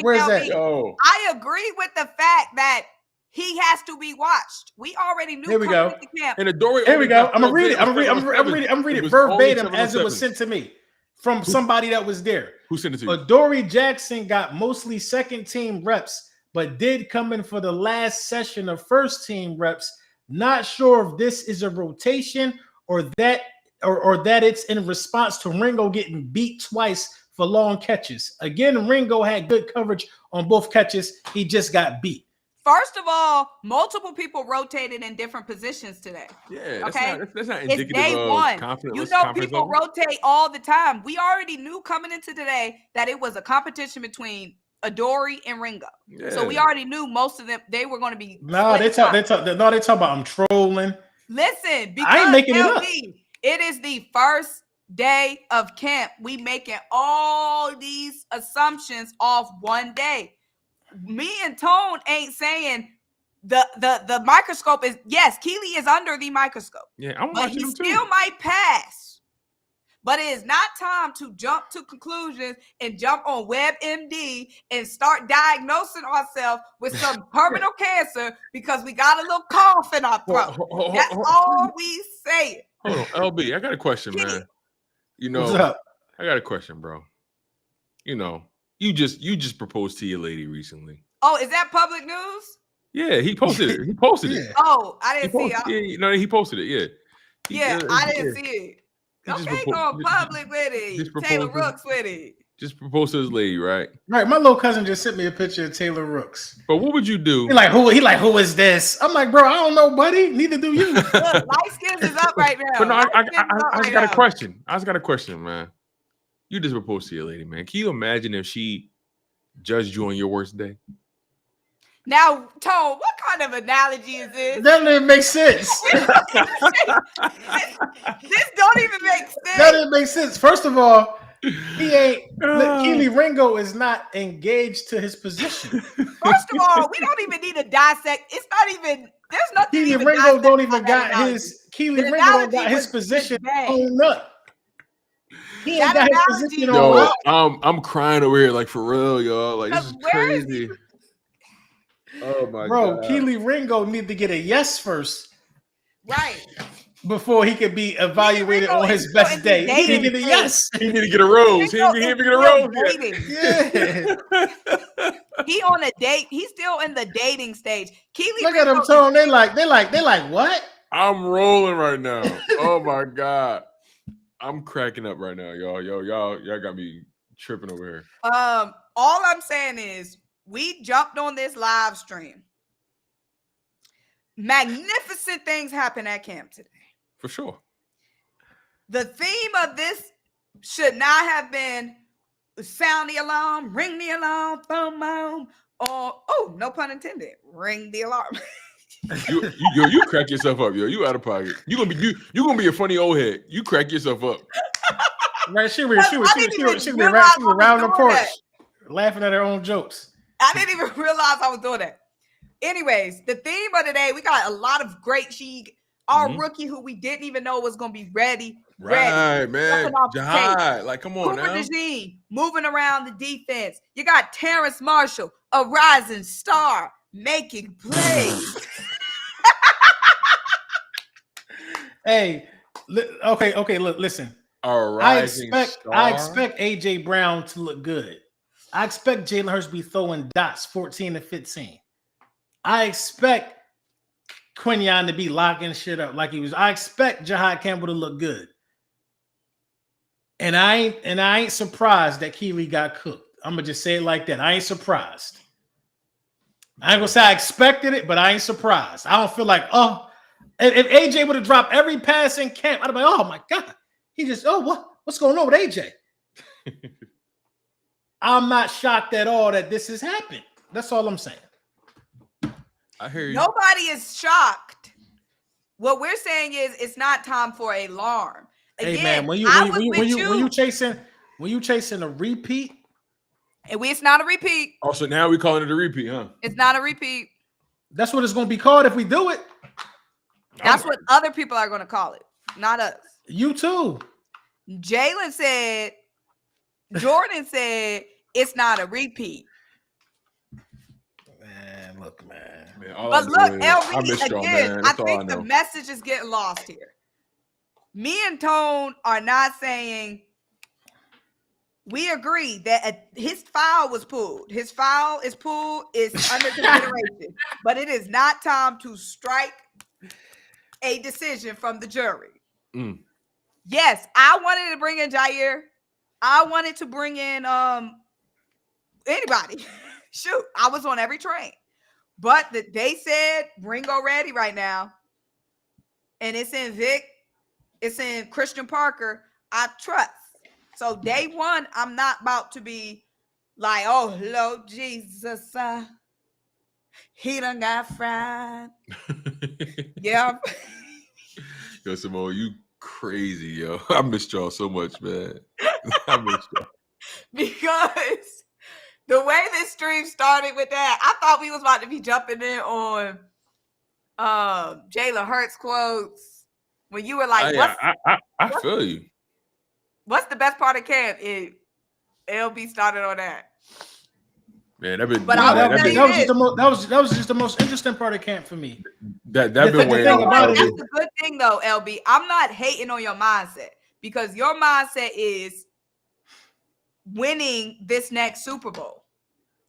I agree with the fact that he has to be watched. We already knew. Here we go. And Adoree. Here we go. I'm gonna read it. I'm reading it verbatim as it was sent to me from somebody that was there. Who sent it to you? Adoree Jackson got mostly second team reps, but did come in for the last session of first team reps. Not sure if this is a rotation or that it's in response to Ringo getting beat twice for long catches. Again, Ringo had good coverage on both catches. He just got beat. First of all, multiple people rotated in different positions today. Yeah, okay. That's not indicative it's day of one. confidence. People rotate all the time. We already knew coming into today that it was a competition between Adoree and Ringo. Yeah. So we already knew most of them. They were going to be. They talk about I'm trolling. Listen, because I ain't making it up. It is the first day of camp. We making all these assumptions off one day. Me and Tone ain't saying the microscope is Keely is under the microscope. Yeah, I'm but watching he him too. still might pass. But it is not time to jump to conclusions and jump on WebMD and start diagnosing ourselves with some terminal cancer because we got a little cough in our throat. That's all we say. Hold on, LB, I got a question, man. What's up? I got a question, bro. You just proposed to your lady recently. Oh, is that public news? Yeah, he posted it. He posted it. Oh, I didn't see it. Yeah, he posted it. Yeah. I didn't see it. Okay, going public with it. Taylor Rooks with it. Just proposed to his lady, right? Right. My little cousin just sent me a picture of Taylor Rooks. But what would you do? Who is this? I'm like, bro, I don't know, buddy. Neither do you. Look, light skins is up right now. But no, I just got a question. I just got a question, man. You just proposed to your lady, man. Can you imagine if she judged you on your worst day? Now, Tone, what kind of analogy is this? That didn't make sense. This don't even make sense. That didn't make sense. First of all, he ain't. Keely Ringo is not engaged to his position. First of all, we don't even need to dissect. It's not even. There's nothing. Keely Ringo don't even got his. Keely Ringo don't got his position on up. He ain't got his position on up. I'm crying over here, like for real, y'all. Like this is crazy. Oh my God. Bro, Keely Ringo need to get a yes first. Right. Before he could be evaluated on his best day. He need to get a yes. He need to get a rose. He need to get a rose. Yeah. He on a date. He's still in the dating stage. Keely Look at him, Tone. They like what? I'm rolling right now. Oh my God. I'm cracking up right now, y'all. Y'all got me tripping over here. All I'm saying is we jumped on this live stream. Magnificent things happen at camp today. For sure. The theme of this should not have been sound the alarm, ring the alarm, boom, boom, or no pun intended, ring the alarm. you crack yourself up, yo. You out of pocket. You gonna be a funny old head. You crack yourself up. Right? She be around the porch, laughing at her own jokes. I didn't even realize I was doing that. Anyways, the theme of today, we got a lot of great. She our rookie who we didn't even know was going to be ready. Right, man. Jihad, like, come on now. Dejean, moving around the defense. You got Terrence Marshall, a rising star, making plays. Hey, okay. Look, listen. I expect AJ Brown to look good. I expect Jalen Hurts to be throwing dots 14 to 15. I expect Quinyon to be locking shit up like he was. I expect Jihad Campbell to look good. And I ain't surprised that Keely got cooked. I'm gonna just say it like that. I ain't surprised. I ain't gonna say I expected it, but I ain't surprised. I don't feel like, if AJ would have dropped every pass in camp, I'd have been like, oh my God. He just, what's going on with AJ? I'm not shocked at all that this has happened. That's all I'm saying. I hear you. Nobody is shocked. What we're saying is it's not time for alarm. Again, hey man, when you chasing a repeat, it's not a repeat. Oh, so now we calling it a repeat, huh? It's not a repeat. That's what it's going to be called if we do it. That's what other people are going to call it, not us. You too. Jalen said, Jordan said, it's not a repeat. Man, look, man. But look, LB, again, I think the message is getting lost here. Me and Tone are not saying we agree that his file was pulled. His file is pulled. It's under consideration. But it is not time to strike a decision from the jury. Yes, I wanted to bring in Jair. I wanted to bring in anybody. Shoot, I was on every train. But they said Ringo ready right now. And it's in Vic. It's in Christian Parker. I trust. So day one, I'm not about to be like, oh, Lord Jesus. He done got fried. Yeah. Yo, Symone, you crazy, yo. I missed y'all so much, man. I missed y'all. Because the way this stream started with that, I thought we was about to be jumping in on Jalen Hurts quotes. When you were like, I feel you. What's the best part of camp? LB started on that. Man, that was just the most interesting part of camp for me. That's a good thing though, LB. I'm not hating on your mindset because your mindset is winning this next Super Bowl.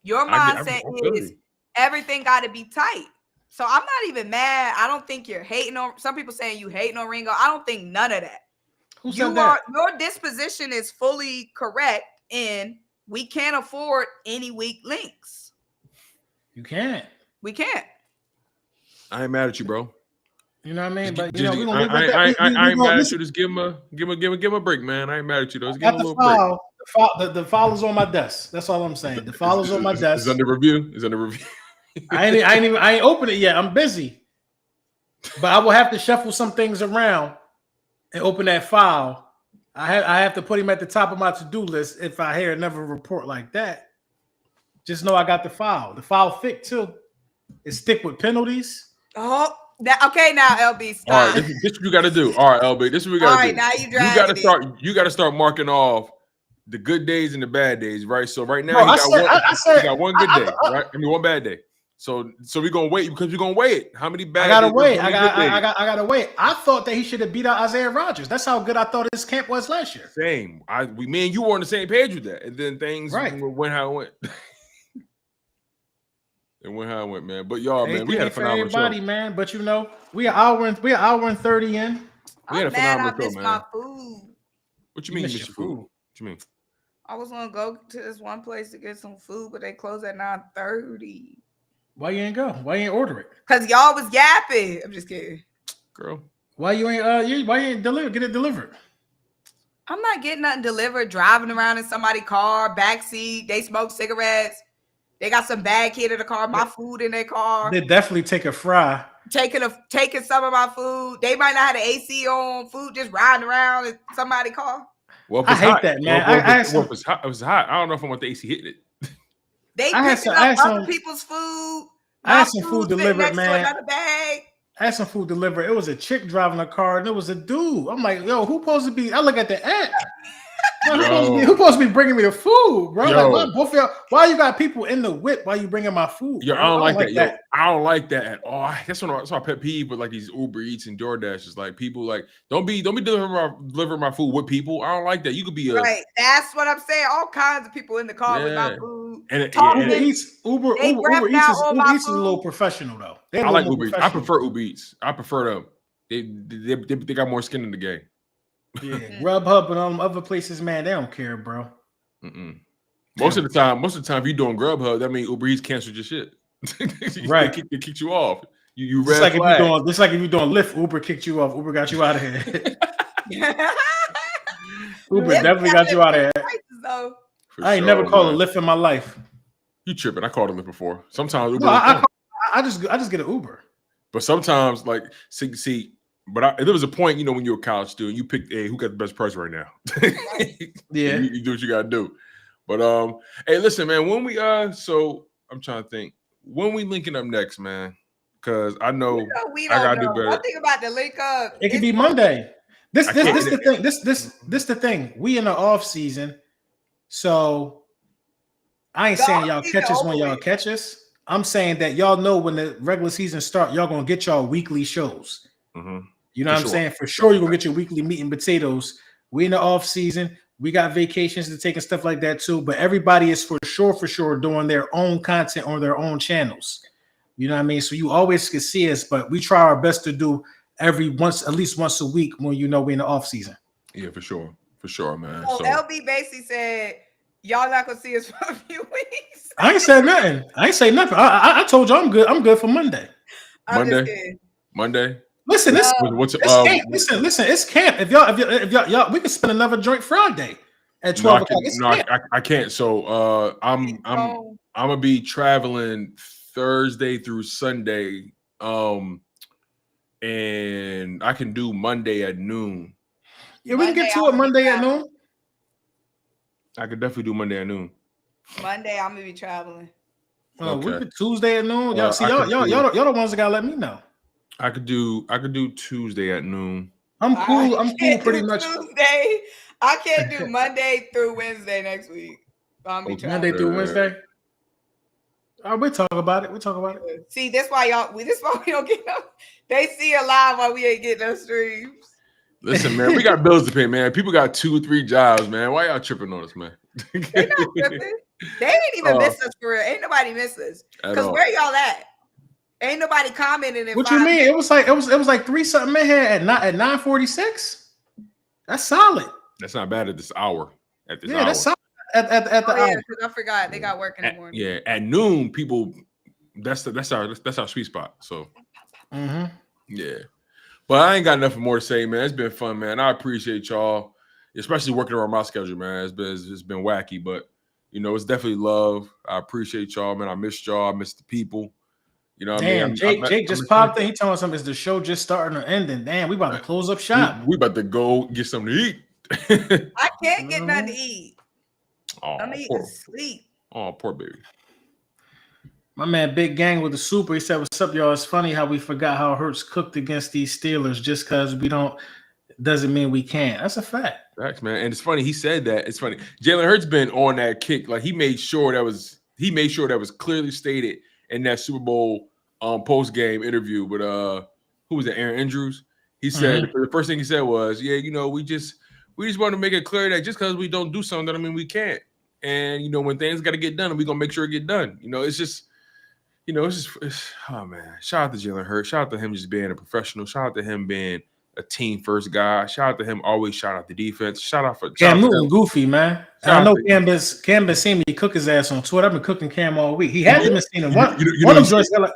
Your mindset is everything got to be tight. So I'm not even mad. I don't think you're hating on. Some people saying you hating on Ringo. I don't think none of that. Who said that? Your disposition is fully correct, and we can't afford any weak links. You can't. We can't. I ain't mad at you, bro. You know what I mean? But I ain't mad at you. Just give him a break, man. I ain't mad at you. Just give him a little break. The file is on my desk. That's all I'm saying. The file is on my desk. It's under review. I ain't opened it yet. I'm busy, but I will have to shuffle some things around and open that file. I have to put him at the top of my to-do list if I hear another report like that. Just know I got the file. The file thick too. It's thick with penalties. Oh, okay. Now LB, stop. All right, this what you got to do. All right, LB, this is what we got to do. All right, now you got to start marking off the good days and the bad days, right? So right now you got one good day, right? I mean one bad day. So we're gonna wait because we're gonna wait. How many bad? I gotta wait. I thought that he should have beat out Isaiah Rodgers. That's how good I thought his camp was last year. Same. Me and you were on the same page with that, and then things went how it went. It went how it went, man. But y'all, man, we had a phenomenal show, man. But you know, we an hour and 30 in. We had a phenomenal show, man. My food. What you mean you missed your food? What you mean? I was gonna go to this one place to get some food, but they closed at 9:30. Why you ain't go? Why you ain't order it? Cause y'all was yapping. I'm just kidding. Girl. Why you ain't get it delivered? I'm not getting nothing delivered, driving around in somebody's car, backseat, they smoke cigarettes. They got some bag kid in the car, my food in their car. They definitely take a fry. Taking some of my food. They might not have the AC on, food just riding around in somebody's car. Well, I hate that, man. It was hot. I don't know if I want the AC hitting it. They picking up other people's food. I had some food delivered, man. Another bag. I had some food delivered. It was a chick driving a car, and it was a dude. I'm like, yo, who supposed to be? I look at the app. Who supposed to be bringing me the food, bro? Like, why you got people in the whip while you bringing my food? Yo, I don't like that. Yo, I don't like that at all. That's my pet peeve with like these Uber Eats and DoorDash. Is like people like don't be delivering my food with people. I don't like that. You could be right. That's what I'm saying. All kinds of people in the car with my food. And Uber Eats is a little professional though. I like Uber Eats. I prefer Uber Eats. I prefer them. They got more skin in the game. Yeah, Grubhub and all them other places, man, they don't care, bro. Most of the time, if you're doing Grubhub, that means Uber Eats canceled your shit. Right, they kicked you off. You just like if you're doing Lyft, Uber kicked you off. Uber got you out of here. Uber definitely got you out of here. I ain't never called a Lyft in my life. You tripping? I called a Lyft before. Sometimes Uber. I just get an Uber. But sometimes, like, see. But there was a point, when you're a college student, you picked who got the best price right now. Yeah, you do what you gotta do. But hey, listen, man. When we so I'm trying to think when we linking up next, man, because I know we don't I gotta do better. One thing about the link up, it could be Monday. This the thing. This the thing. We in the off season, so I ain't saying y'all catch us when y'all catch us. I'm saying that y'all know when the regular season start, y'all gonna get y'all weekly shows. Mm-hmm. You know what I'm saying? For sure, you're gonna get your weekly meat and potatoes. We in the off season. We got vacations to take and stuff like that too. But everybody is for sure doing their own content on their own channels. You know what I mean? So you always can see us, but we try our best to do at least once a week when we're in the off season. Yeah, for sure, man. So LB basically said y'all not gonna see us for a few weeks. I ain't said nothing. I told you I'm good. I'm good for Monday. Monday. Listen, camp. Listen, it's camp. If y'all, we can spend another joint Friday at 12 o'clock. I can't. So I'm gonna be traveling Thursday through Sunday. And I can do Monday at noon. Yeah, we can get to it Monday at noon. I could definitely do Monday at noon. Monday, I'm gonna be traveling. Oh, we could Tuesday at noon. Y'all the ones that gotta let me know. I could do Tuesday at noon. I'm cool. I'm cool pretty much. Tuesday. I can't do Monday through Wednesday next week. Monday through Wednesday. All right, we'll talk about it. See, that's why we don't get them. They see a live while we ain't getting those streams. Listen, man, we got bills to pay, man. People got 2 or 3 jobs, man. Why y'all tripping on us, man? They not tripping. They ain't even miss us for real. Ain't nobody miss us. Because where y'all at? Ain't nobody commenting. What you mean? It was like 3 something in here at 9:46. That's solid. That's not bad at this hour. At this hour. That's solid at the hour. Because I forgot they got work in the morning. Yeah, at noon, people. That's our sweet spot. So, yeah. But I ain't got nothing more to say, man. It's been fun, man. I appreciate y'all, especially working around my schedule, man. It's been wacky, but it's definitely love. I appreciate y'all, man. I missed y'all. I missed the people. You know what I mean? Jake just popped in. He telling us something. Is the show just starting or ending? Damn, we about to close up shop. We about to go get something to eat. I can't get nothing to eat. I'm eating sleep. Oh, poor baby. My man Big Gang with the super. He said, "What's up, y'all? It's funny how we forgot how Hurts cooked against these Steelers. Just because we don't doesn't mean we can't. That's a fact. Facts, man. And it's funny. He said that. It's funny. Jalen Hurts been on that kick. Like he made sure that was clearly stated in that Super Bowl post game interview with who was it? Aaron Andrews. He said the first thing he said was, "Yeah, we just want to make it clear that just because we don't do something, doesn't mean we can't. And when things got to get done, we're gonna make sure it get done. It's just." Oh man! Shout out to Jalen Hurts. Shout out to him just being a professional. Shout out to him being a team first guy. Shout out to him always shout out the defense. Shout out for Cam moving goofy, man. I know Cam been seeing me cook his ass on Twitter. I've been cooking Cam all week. He hasn't been seeing him. One of them joints got like,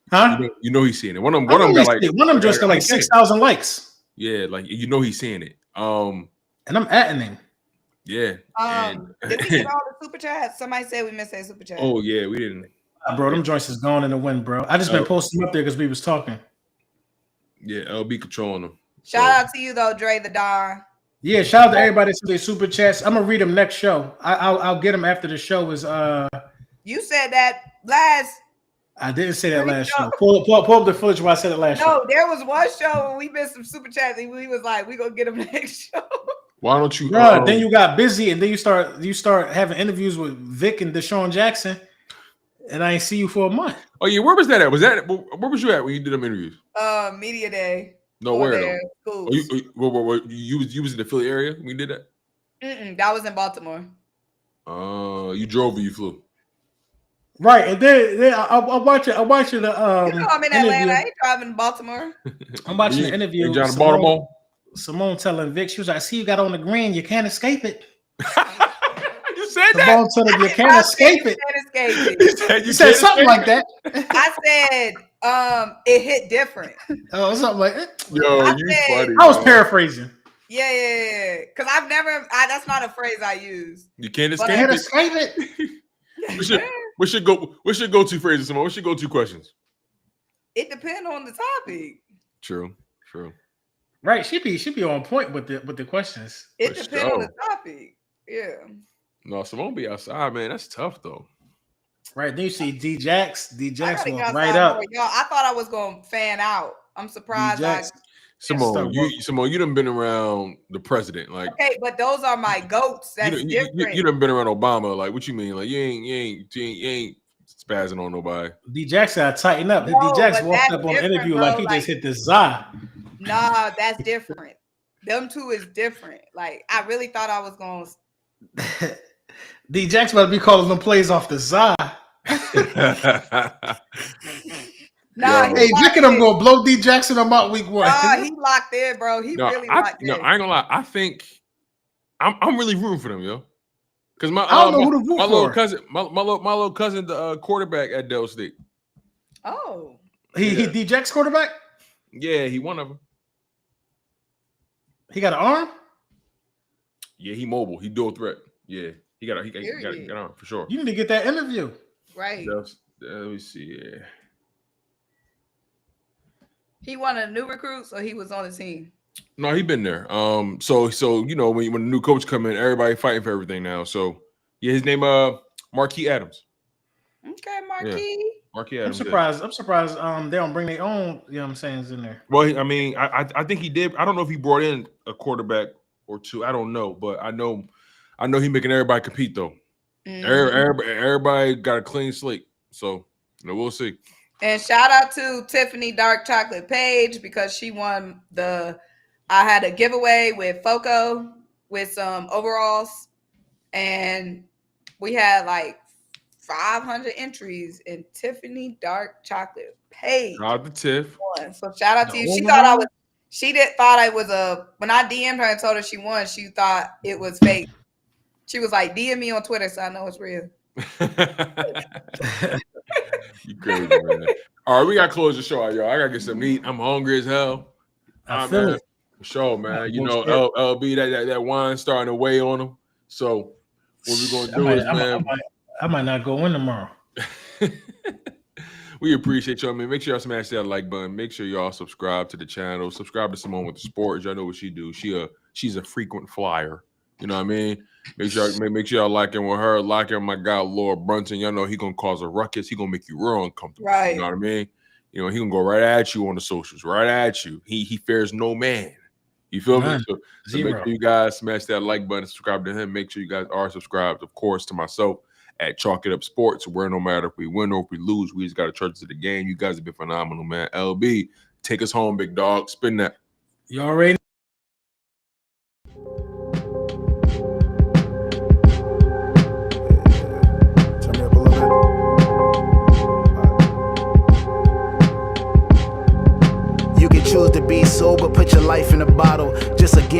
huh? He's seeing it. One of them just got like 6,000 likes. Yeah, like he's seeing it. And I'm atting him. Yeah. Did we get all the super chats? Somebody said we missed that super chat. Oh yeah, we didn't. Bro, them joints is gone in the wind, bro. I just been posting up there because we was talking. Yeah, LB controlling them. Shout out to you though, Dre the Don. Yeah, shout out to everybody to their super chats. I'm gonna read them next show. I'll get them after the show is. You said that last. I didn't say that last show. Pull up the footage where I said it last show. No, there was one show when we missed some super chats and we was like, we gonna get him next show. Why don't you? Then you got busy, and then you start having interviews with Vic and Deshaun Jackson, and I ain't see you for a month. Oh yeah, where was that at? Where was you at when you did them interviews? Media day. No, where though? You was in the Philly area when you did that? That was in Baltimore. You drove or you flew? Right, and then I watch it. I'm in Atlanta. I ain't driving to Baltimore. I'm watching the interview. John Baltimore. Symone telling Vic, she was like, "I see you got on the green. You can't escape it." You said that. Symone telling you can't escape it. You said something like that. I said, it hit different. Oh, something like that. Yo, funny. I was paraphrasing. Yeah. Because that's not a phrase I use. You can't escape it. Escape it. What's your go-to phrases, Symone? What's your go-to questions? It depends on the topic. True. Right, she be on point with the questions. It depends on the topic. Yeah. No, Symone be outside, man. That's tough though. Right, then you see D-Jax walk right up. Y'all, I thought I was gonna fan out. I'm surprised. Symone, you done been around the president, like. Okay, but those are my goats. That's different. You done been around Obama, like. What you mean? Like you ain't spazzing on nobody. D-Jax got to tighten up. D-Jax walked up on the interview like he just hit the za. Nah, that's different. Them two is different. Like I really thought I was gonna. D-Jax about to be calling them plays off the za. Nah, hey, Vic and I'm gonna blow D Jackson out week 1. He locked in, bro. He really locked in. No, I ain't gonna lie. I think I'm really rooting for them, yo. Because I don't know who to root my for. Little cousin, my little cousin, the quarterback at Dell State. Oh, he D-Jax quarterback? Yeah, he one of them. He got an arm? Yeah, he mobile. He dual threat. Yeah, he got an arm for sure. You need to get that interview. Right. Let me see. Yeah. He one of the new recruits, or he was on the team? No, he been there. So you know when the new coach come in, everybody fighting for everything now. So yeah, his name Marquis Adams. Okay, Marquis. Yeah. Marquis Adams. I'm surprised. They don't bring their own. You know what I'm saying? Is in there. Well, I mean, I think he did. I don't know if he brought in a quarterback or two. I don't know, but I know he making everybody compete though. Mm-hmm. Everybody got a clean slate. So we'll see. And shout out to Tiffany Dark Chocolate Page because she won I had a giveaway with Foco with some overalls, and we had like 500 entries in Tiffany Dark Chocolate Page. Shout out to Tiff. So shout out to you. She thought I was when I DM'd her and told her she won, she thought it was fake. She was like, DM me on Twitter so I know it's real. You crazy, man. All right, we gotta close the show out, y'all. I gotta get some meat. I'm hungry as hell. I feel it. For sure, man. You know, LB, that wine starting to weigh on him. So what we gonna do is, man. I might not go in tomorrow. We appreciate y'all, man. Make sure y'all smash that like button. Make sure y'all subscribe to the channel. Subscribe to Symone with the Sports. Y'all know what she do. She's a frequent flyer. You know what I mean? Make sure y'all locking with her, locking with my guy Lord Brunson. Y'all know he gonna cause a ruckus. He gonna make you real uncomfortable. Right. You know what I mean? You know, he gonna go right at you on the socials, right at you. He fears no man. You feel me? So make sure you guys smash that like button, subscribe to him. Make sure you guys are subscribed, of course, to myself at Chalk It Up Sports, where no matter if we win or if we lose, we just got to charge to the game. You guys have been phenomenal, man. LB, take us home, big dog. Spin that. You already. Turn me up a little bit. You can choose to be sober, put your life in a bottle. Just again.